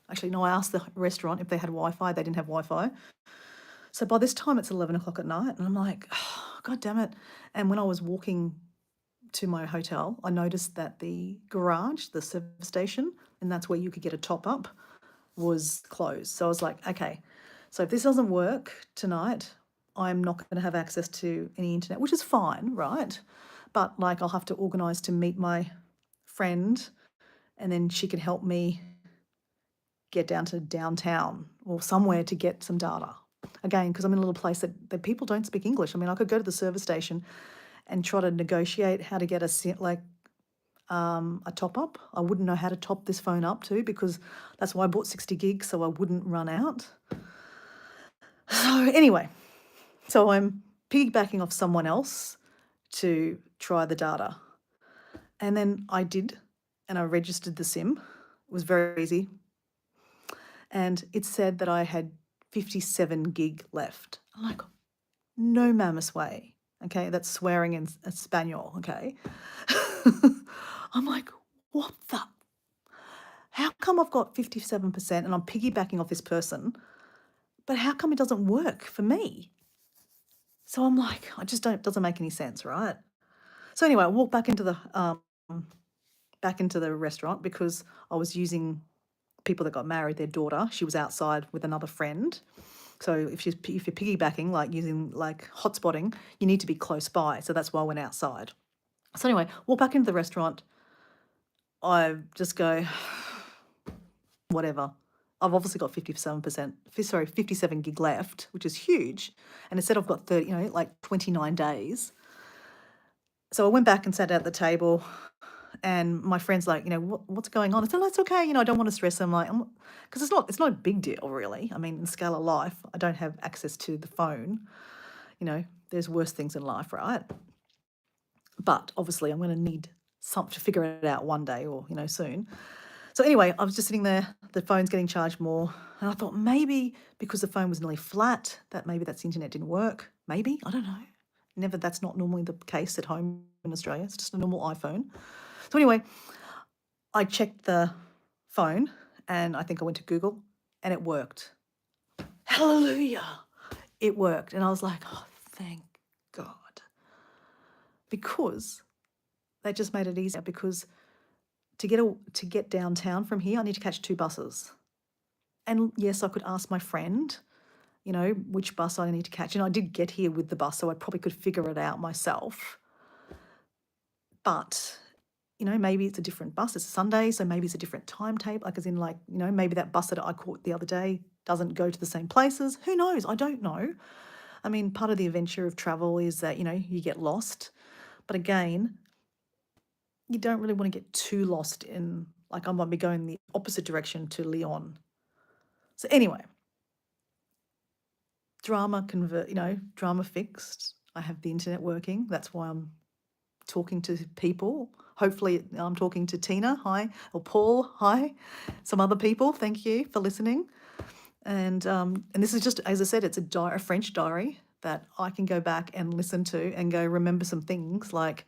Actually, no, I asked the restaurant if they had Wi-Fi. They didn't have Wi-Fi. So by this time, it's 11 o'clock at night. And I'm like, oh, God damn it. And when I was walking to my hotel, I noticed that the garage, the service station, and that's where you could get a top-up, was closed. So I was like, okay, so if this doesn't work tonight, I'm not going to have access to any internet, which is fine, right? But like, I'll have to organise to meet my friend and then she can help me get down to downtown or somewhere to get some data. Again, because I'm in a little place that people don't speak English. I mean, I could go to the service station and try to negotiate how to get a top up. I wouldn't know how to top this phone up too, because that's why I bought 60 gigs, so I wouldn't run out. So anyway, so I'm piggybacking off someone else to try the data. And then I did, and I registered the SIM. It was very easy. And it said that I had 57 gig left. I'm like, no mammoth way. Okay, that's swearing in Spanish, okay? I'm like, what the? How come I've got 57% and I'm piggybacking off this person, but how come it doesn't work for me? So I'm like, doesn't make any sense, right? So anyway, I walked back into the restaurant because I was using people that got married, their daughter. She was outside with another friend. So if you're piggybacking, like using like hotspotting, you need to be close by. So that's why I went outside. So anyway, walk back into the restaurant. I just go, whatever. I've obviously got 57 gig left, which is huge. And instead I've got 30, like 29 days. So I went back and sat at the table And my friend's like, what's going on? I said, "No, it's okay. I don't want to stress." I'm like, because it's not a big deal, really. I mean, in the scale of life, I don't have access to the phone. There's worse things in life, right? But obviously, I'm going to need something to figure it out one day or, soon. So anyway, I was just sitting there, the phone's getting charged more. And I thought maybe because the phone was nearly flat, that maybe that's the internet didn't work. Maybe, I don't know. That's not normally the case at home in Australia. It's just a normal iPhone. So anyway, I checked the phone and I think I went to Google and it worked. Hallelujah. It worked. And I was like, oh, thank God. Because they just made it easier, because to get downtown from here, I need to catch 2 buses. And yes, I could ask my friend, which bus I need to catch. And I did get here with the bus, so I probably could figure it out myself. But, maybe it's a different bus. It's a Sunday, so maybe it's a different timetable. Like, as in, like, maybe that bus that I caught the other day doesn't go to the same places. Who knows? I don't know. I mean, part of the adventure of travel is that, you get lost. But again, you don't really want to get too lost in, like, I might be going the opposite direction to Lyon. So anyway, drama fixed. I have the internet working. That's why I'm talking to people. Hopefully I'm talking to Tina, hi, or Paul, hi, some other people. Thank you for listening. And this is just, as I said, it's a French diary that I can go back and listen to and go remember some things, like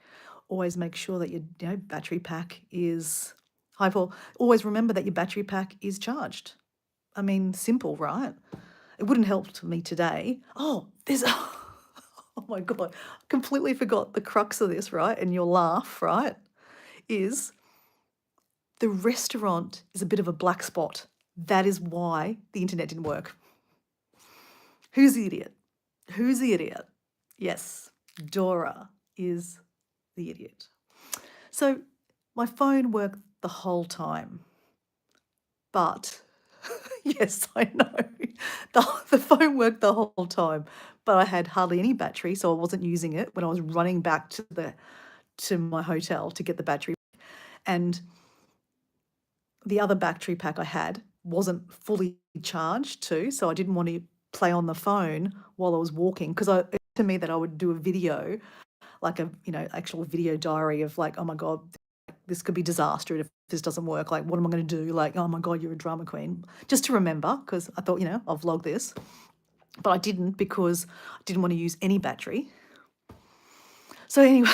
always make sure that your battery pack is, hi Paul, always remember that your battery pack is charged. I mean, simple, right? It wouldn't help me today. Oh, oh my God, completely forgot the crux of this, right? And you'll laugh, right? Is the restaurant is a bit of a black spot. That is why the internet didn't work. Who's the idiot? Who's the idiot? Yes, Dora is the idiot. So my phone worked the whole time, but yes, I know. The phone worked the whole time, but I had hardly any battery, so I wasn't using it when I was running back to my hotel to get the battery. And the other battery pack I had wasn't fully charged too, so I didn't want to play on the phone while I was walking, because it to me that I would do a video, like a actual video diary of, like, oh my God, this could be disaster if this doesn't work. Like, what am I going to do? Like, oh my God, you're a drama queen. Just to remember, because I thought, I'll vlog this. But I didn't, because I didn't want to use any battery. So anyway,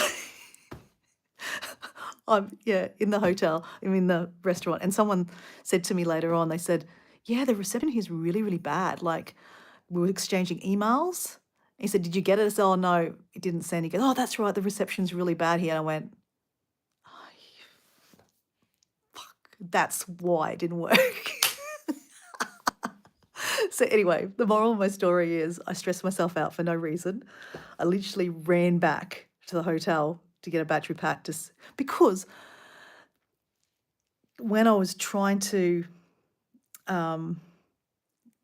I'm in the hotel, I'm in the restaurant, and someone said to me later on, they said, yeah, the reception here is really, really bad. Like, we were exchanging emails. He said, did you get it? I said, oh no, it didn't send. He goes, oh, that's right, the reception's really bad here. And I went, that's why it didn't work. So anyway, the moral of my story is I stressed myself out for no reason. I literally ran back to the hotel to get a battery pack, because when I was trying to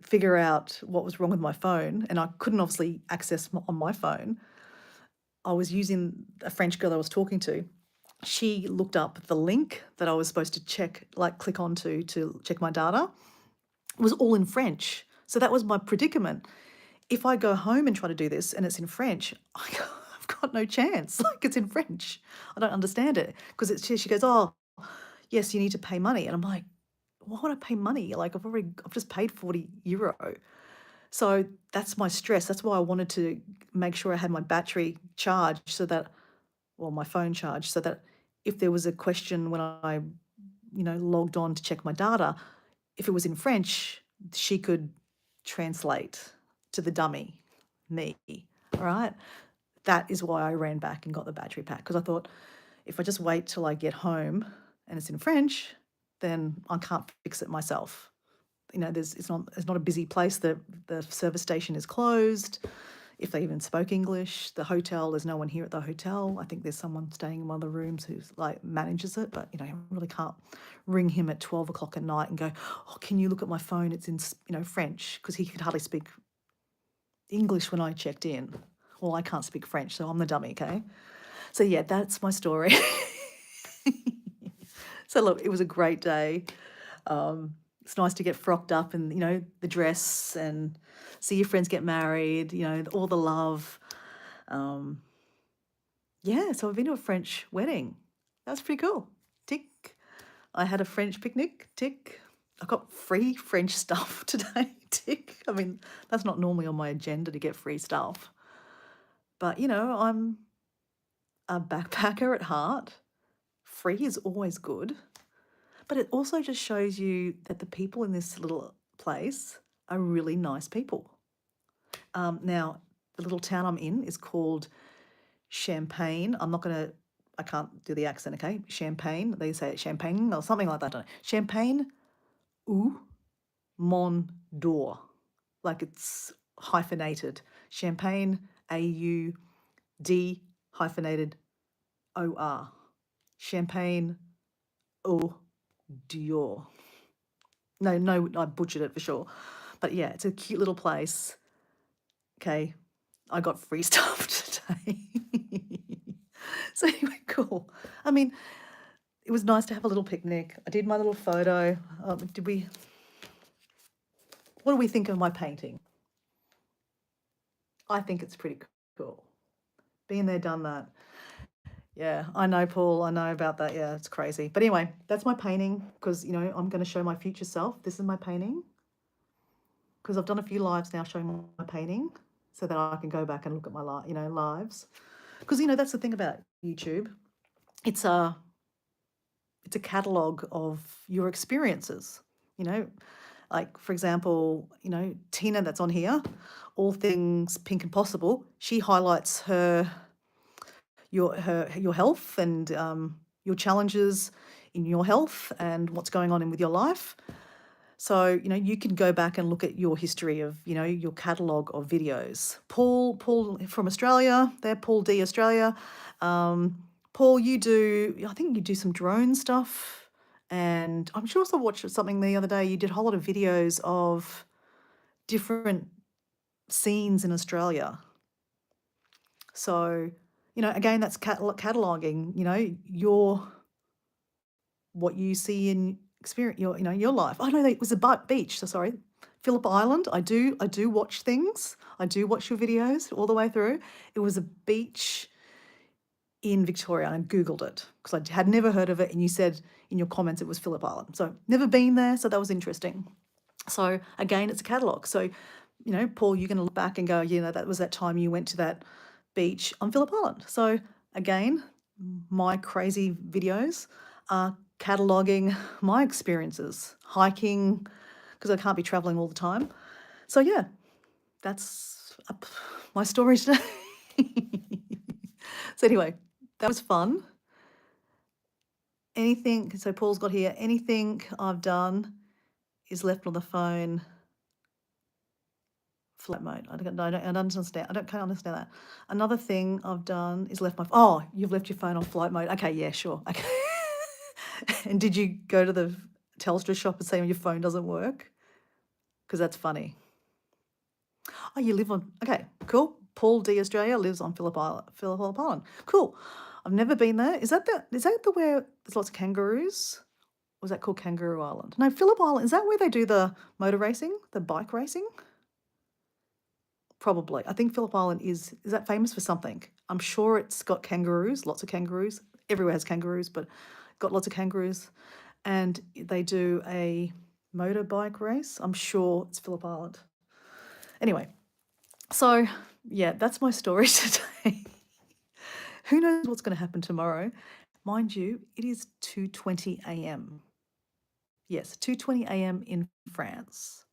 figure out what was wrong with my phone, and I couldn't obviously access on my phone, I was using a French girl I was talking to. She looked up the link that I was supposed to click onto to check my data. It was all in French. So that was my predicament. If I go home and try to do this and it's in French, I've got no chance. Like, it's in French. I don't understand it. Because she goes, oh, yes, you need to pay money. And I'm like, why would I pay money? Like, I've just paid €40. So that's my stress. That's why I wanted to make sure I had my battery charged, my phone charged, so that if there was a question when I, logged on to check my data, if it was in French, she could translate to the dummy, me, all right? That is why I ran back and got the battery pack, because I thought, if I just wait till I get home and it's in French, then I can't fix it myself. It's not a busy place. The service station is closed. If they even spoke English, the hotel, there's no one here at the hotel. I think there's someone staying in one of the rooms who's like manages it, but I really can't ring him at 12 o'clock at night and go, oh, can you look at my phone? It's in French, because he could hardly speak English when I checked in. Well, I can't speak French, so I'm the dummy, okay? So yeah, that's my story. So look, it was a great day. It's nice to get frocked up in, the dress and see your friends get married, all the love. Um, yeah, so I've been to a French wedding. That's pretty cool. Tick. I had a French picnic. Tick. I got free French stuff today. Tick. I mean, that's not normally on my agenda to get free stuff. But, I'm a backpacker at heart. Free is always good. But it also just shows you that the people in this little place are really nice people. Now, the little town I'm in is called Champagne. I can't do the accent, okay? Champagne. They say it Champagne or something like that. I don't know. Champagne ou Mont d'Or. Like it's hyphenated. Champagne AUD hyphenated OR. Champagne au Dior. No, I butchered it for sure. But yeah, it's a cute little place. Okay, I got free stuff today. So anyway, cool. I mean, it was nice to have a little picnic. I did my little photo. What do we think of my painting? I think it's pretty cool. Been there, done that. Yeah, I know, Paul. I know about that. Yeah, it's crazy. But anyway, that's my painting because, I'm going to show my future self. This is my painting because I've done a few lives now showing my painting so that I can go back and look at my, lives. Because, that's the thing about YouTube. It's a catalogue of your experiences, like, for example, Tina that's on here, All Things Pink and Possible, she highlights your health and your challenges in your health and what's going on with your life. So, you can go back and look at your history of, your catalogue of videos. Paul from Australia, there, Paul D Australia. Paul, I think you do some drone stuff. And I'm sure I watched something the other day. You did a whole lot of videos of different scenes in Australia. So, again, that's cataloguing, what you see in experience, your life. Oh no, it was a beach. So sorry, Phillip Island. I do watch things. I do watch your videos all the way through. It was a beach in Victoria, and I googled it because I had never heard of it, and you said in your comments it was Phillip Island. So never been there, so that was interesting. So again, it's a catalogue. So, Paul, you're going to look back and go, that was that time you went to that beach on Phillip Island. So again, my crazy videos are cataloguing my experiences, hiking, because I can't be traveling all the time. So yeah, that's my story today. So anyway, that was fun. So Paul's got here, anything I've done is left on the phone flight mode. I don't understand. Can't understand that. Another thing I've done is you've left your phone on flight mode. Okay, yeah, sure. Okay. And did you go to the Telstra shop and say your phone doesn't work? Because that's funny. Oh, you live on, okay, cool. Paul D Australia lives on Phillip Island. Cool. I've never been there. Is that the where there's lots of kangaroos? Or was that called Kangaroo Island? No, Phillip Island. Is that where they do the motor racing, the bike racing? Probably. I think Phillip Island is that famous for something? I'm sure it's got kangaroos, lots of kangaroos. Everywhere has kangaroos, but got lots of kangaroos. And they do a motorbike race. I'm sure it's Phillip Island. Anyway, so yeah, that's my story today. Who knows what's going to happen tomorrow? Mind you, it is 2:20 a.m. Yes, 2:20 a.m. in France.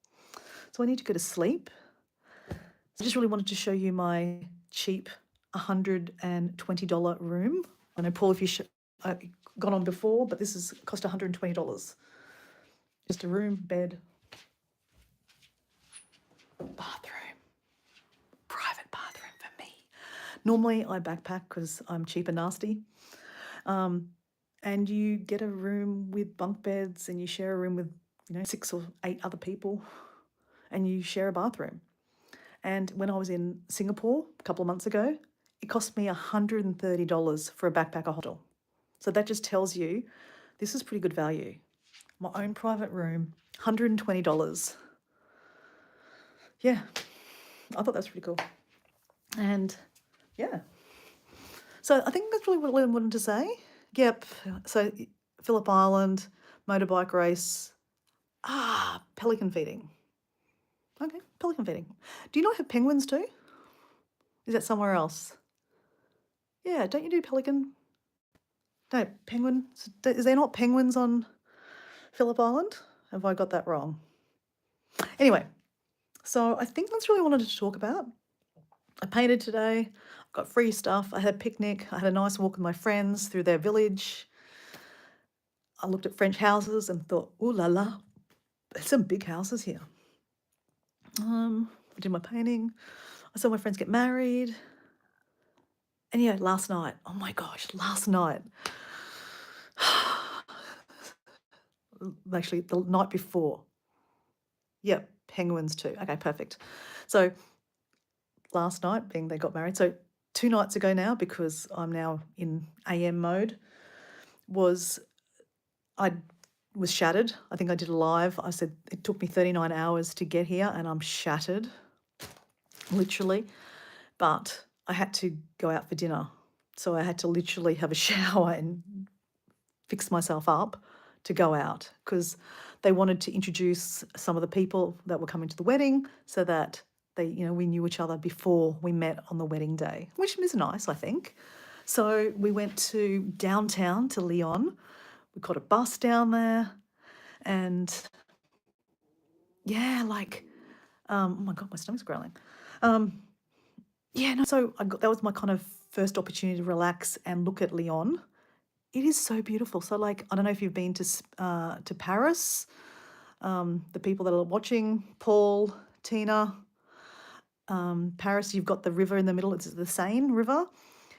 So I need to go to sleep. I just really wanted to show you my cheap $120 room. I know, Paul, if you gone on before, but this has cost $120. Just a room, bed, bathroom, private bathroom for me. Normally I backpack because I'm cheap and nasty. And you get a room with bunk beds and you share a room with, 6 or 8 other people and you share a bathroom. And when I was in Singapore a couple of months ago, it cost me $130 for a backpacker hostel. So that just tells you This is pretty good value. My own private room, $120. Yeah, I thought that's pretty cool. And yeah, so I think that's really what I wanted to say. Yep. So Phillip Island, motorbike race. Pelican feeding. Okay, pelican feeding. Do you not have penguins too? Is that somewhere else? Yeah, don't you do pelican? No, penguin. Is there not penguins on Phillip Island? Have I got that wrong? Anyway, so I think that's really what I wanted to talk about. I painted today, got free stuff. I had a picnic. I had a nice walk with my friends through their village. I looked at French houses and thought, ooh la la, there's some big houses here. I did my painting. I saw my friends get married. And yeah, last night, oh my gosh, last night, actually the night before. Yep, penguins too. Okay, perfect. So last night, being they got married, so 2 nights ago now, because I'm now in AM mode, I was shattered. I think I did a live. I said it took me 39 hours to get here and I'm shattered, literally. But I had to go out for dinner. So I had to literally have a shower and fix myself up to go out because they wanted to introduce some of the people that were coming to the wedding so that we knew each other before we met on the wedding day, which is nice, I think. So we went to downtown to Lyon. We caught a bus down there and yeah, oh my God, my stomach's growling. Yeah, no, so that was my kind of first opportunity to relax and look at Lyon. It is so beautiful. So I don't know if you've been to Paris. The people that are watching, Paul, Tina, Paris, you've got the river in the middle. It's the Seine River.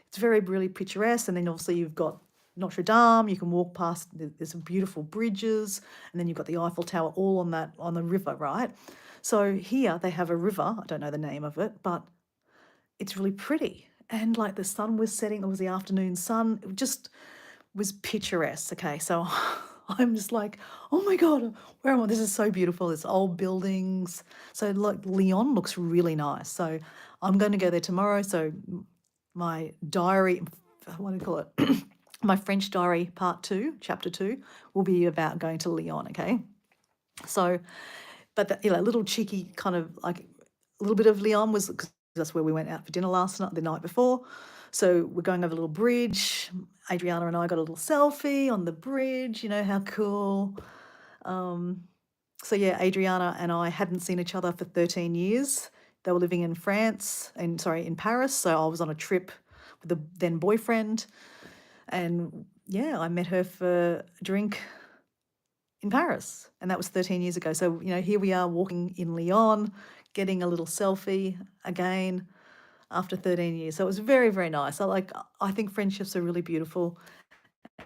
It's very, really picturesque. And then obviously you've got Notre Dame. You can walk past. There's some beautiful bridges, and then you've got the Eiffel Tower all on the river, right? So here they have a river. I don't know the name of it, but it's really pretty. And the sun was setting. It was the afternoon sun. It just was picturesque. Okay, so I'm just like, oh my God, where am I? This is so beautiful. It's old buildings. So Lyon looks really nice. So I'm going to go there tomorrow. So my diary, what do you call it? My French diary part 2, chapter 2, will be about going to Lyon. Okay, so but little cheeky kind of a little bit of Lyon was because that's where we went out for dinner the night before. So we're going over a little bridge. Adriana and I got a little selfie on the bridge. You know how cool. So yeah, Adriana and I hadn't seen each other for 13 years. They were living in in Paris. So I was on a trip with the then boyfriend. And yeah, I met her for a drink in Paris. And that was 13 years ago. So, here we are walking in Lyon, getting a little selfie again after 13 years. So it was very, very nice. I think friendships are really beautiful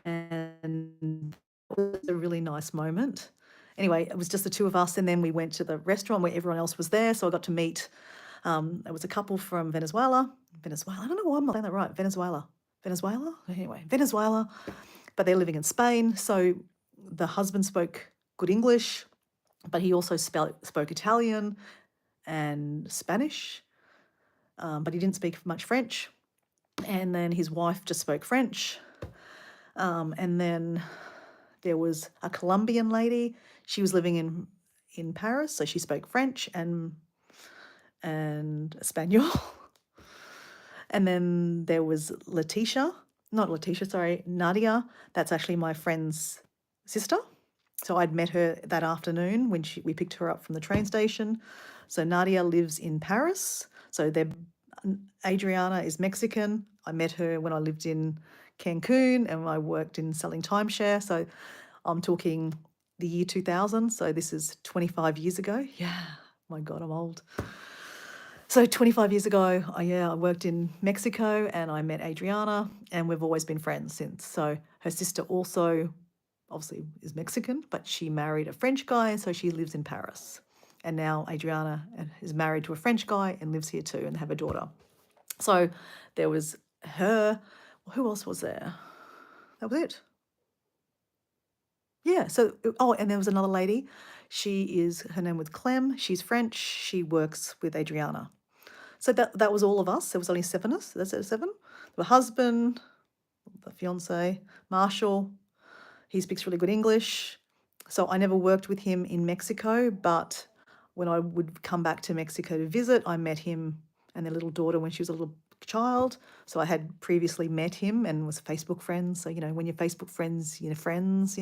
and it was a really nice moment. Anyway, it was just the two of us, and then we went to the restaurant where everyone else was there. So I got to meet, it was a couple from Venezuela. I don't know why I'm not saying that right. Venezuela. Anyway, Venezuela. But they're living in Spain. So the husband spoke good English, but he also spoke Italian and Spanish, but he didn't speak much French. And then his wife just spoke French. And then there was a Colombian lady. She was living in Paris, so she spoke French and Espanol. And then there was Nadia. That's actually my friend's sister. So I'd met her that afternoon when we picked her up from the train station. So Nadia lives in Paris. So Adriana is Mexican. I met her when I lived in Cancun and I worked in selling timeshare. So I'm talking the year 2000. So this is 25 years ago. Yeah, my God, I'm old. So 25 years ago, I worked in Mexico and I met Adriana, and we've always been friends since. So her sister also obviously is Mexican, but she married a French guy, and so she lives in Paris. And now Adriana is married to a French guy and lives here too, and have a daughter. So there was her. Who else was there? That was it. Yeah. So, oh, and there was another lady. Her name was Clem. She's French. She works with Adriana. So that was all of us. There was only seven of us. That's it, seven. The husband, the fiance, Marshall. He speaks really good English. So I never worked with him in Mexico, but when I would come back to Mexico to visit, I met him and their little daughter when she was a little child. So I had previously met him and was Facebook friends. So, when you're Facebook friends, you're friends,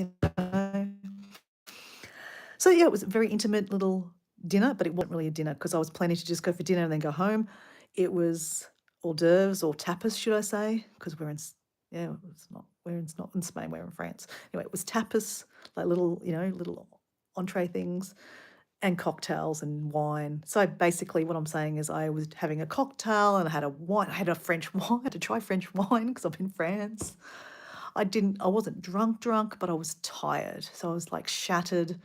So yeah, it was a very intimate little dinner, but it wasn't really a dinner because I was planning to just go for dinner and then go home. It was hors d'oeuvres or tapas, should I say? Because yeah, it's not in Spain, we're in France. Anyway, it was tapas, like little entree things and cocktails and wine. So basically what I'm saying is I was having a cocktail and I had a wine, I had a French wine, I had to try French wine because I'm in France. I wasn't drunk, but I was tired. So I was like shattered.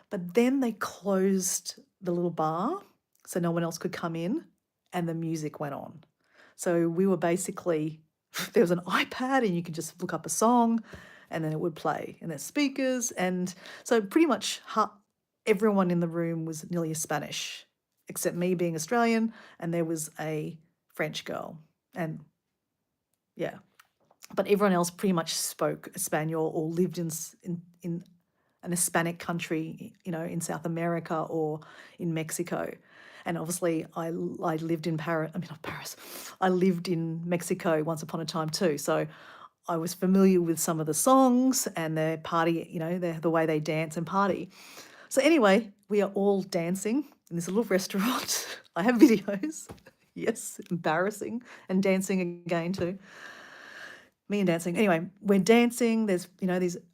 But then they closed the little bar so no one else could come in and the music went on. So we were basically, there was an iPad and you could just look up a song and then it would play and there's speakers. And so pretty much everyone in the room was nearly Spanish, except me being Australian, and there was a French girl. And yeah, but everyone else pretty much spoke Espanol or lived in an Hispanic country, in South America or in Mexico. And obviously, I lived in Paris. I mean, not Paris. I lived in Mexico once upon a time too. So I was familiar with some of the songs and their party, the way they dance and party. So anyway, we are all dancing in this little restaurant. I have videos. Yes, embarrassing, and dancing again too. Me and dancing. Anyway, we're dancing. There's,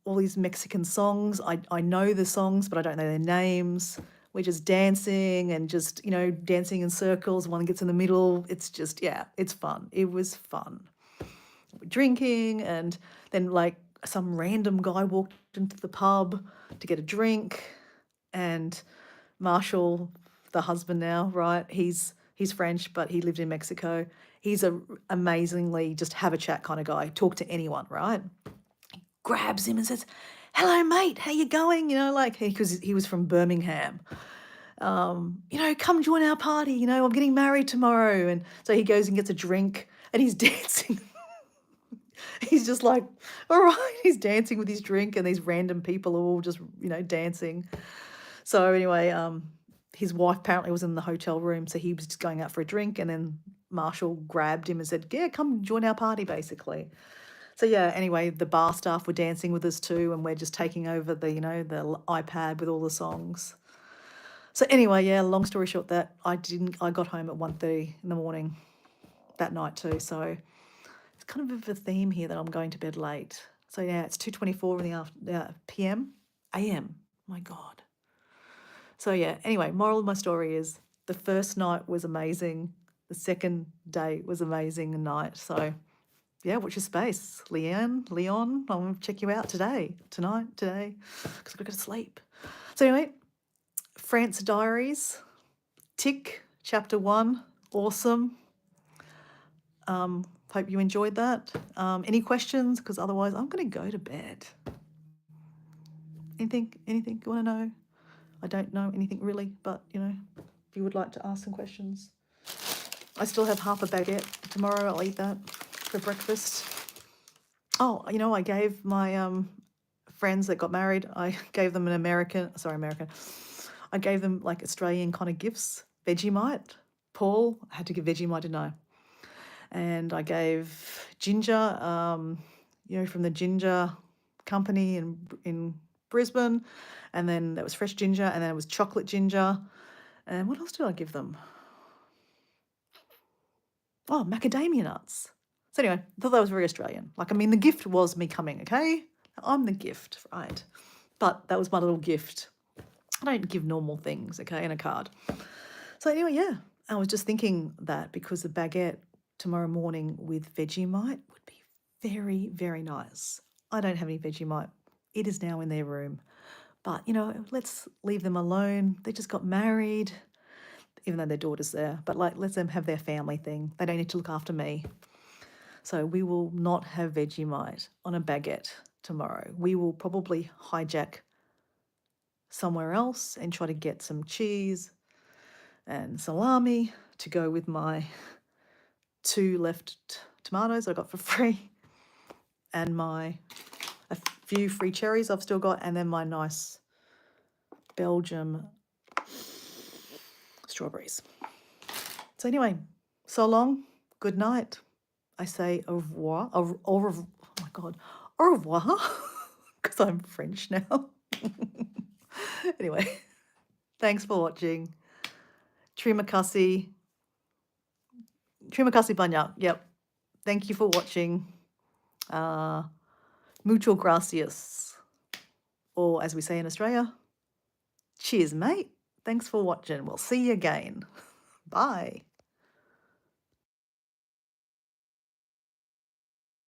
all these Mexican songs. I know the songs, but I don't know their names. We're just dancing and just, dancing in circles. One gets in the middle. It's just, yeah, it's fun. It was fun. We're drinking, and then like some random guy walked into the pub to get a drink, and Marshall, the husband now, right? He's French, but he lived in Mexico. He's a amazingly just have a chat kind of guy. Talk to anyone, right? Grabs him and says, "Hello, mate. How you going?" Like because he was from Birmingham. Come join our party. I'm getting married tomorrow, and so he goes and gets a drink, and he's dancing. He's just like, all right. He's dancing with his drink, and these random people are all just dancing. So anyway, his wife apparently was in the hotel room, so he was just going out for a drink, and then Marshall grabbed him and said, "Yeah, come join our party," basically. So yeah, anyway, the bar staff were dancing with us too, and we're just taking over the iPad with all the songs. So anyway, yeah, long story short, that I got home at 1:30 in the morning that night too. So it's kind of a theme here that I'm going to bed late. So yeah, it's 2:24 in the p.m. a.m. My God. So yeah, anyway, moral of my story is the first night was amazing. The second day was amazing night. So yeah, watch your space. Leon, I'm going to check you out today, because I've got to go to sleep. So anyway, France Diaries, tick, chapter 1, awesome. Hope you enjoyed that. Any questions? Because otherwise I'm going to go to bed. Anything you want to know? I don't know anything really, but if you would like to ask some questions. I still have half a baguette. Tomorrow I'll eat that for breakfast. Oh, I gave my friends that got married, I gave them American. I gave them like Australian kind of gifts. Vegemite. Paul, I had to give Vegemite, didn't I? And I gave ginger, from the ginger company in Brisbane. And then there was fresh ginger, and then it was chocolate ginger. And what else did I give them? Oh, macadamia nuts. So anyway, I thought that was very Australian. The gift was me coming, okay? I'm the gift, right? But that was my little gift. I don't give normal things, okay, in a card. So anyway, yeah, I was just thinking that because the baguette tomorrow morning with Vegemite would be very, very nice. I don't have any Vegemite. It is now in their room. But, let's leave them alone. They just got married, even though their daughter's there. But, let them have their family thing. They don't need to look after me. So we will not have Vegemite on a baguette. tomorrow. We will probably hijack somewhere else and try to get some cheese and salami to go with my 2 left tomatoes I got for free and a few free cherries I've still got, and then my nice Belgium strawberries. So anyway, so long, good night. I say au revoir, au revoir, oh my God, au revoir, because I'm French now. Anyway, thanks for watching. Terima kasih banyak. Yep. Thank you for watching. Mucho gracias. Or as we say in Australia, cheers, mate. Thanks for watching. We'll see you again. Bye.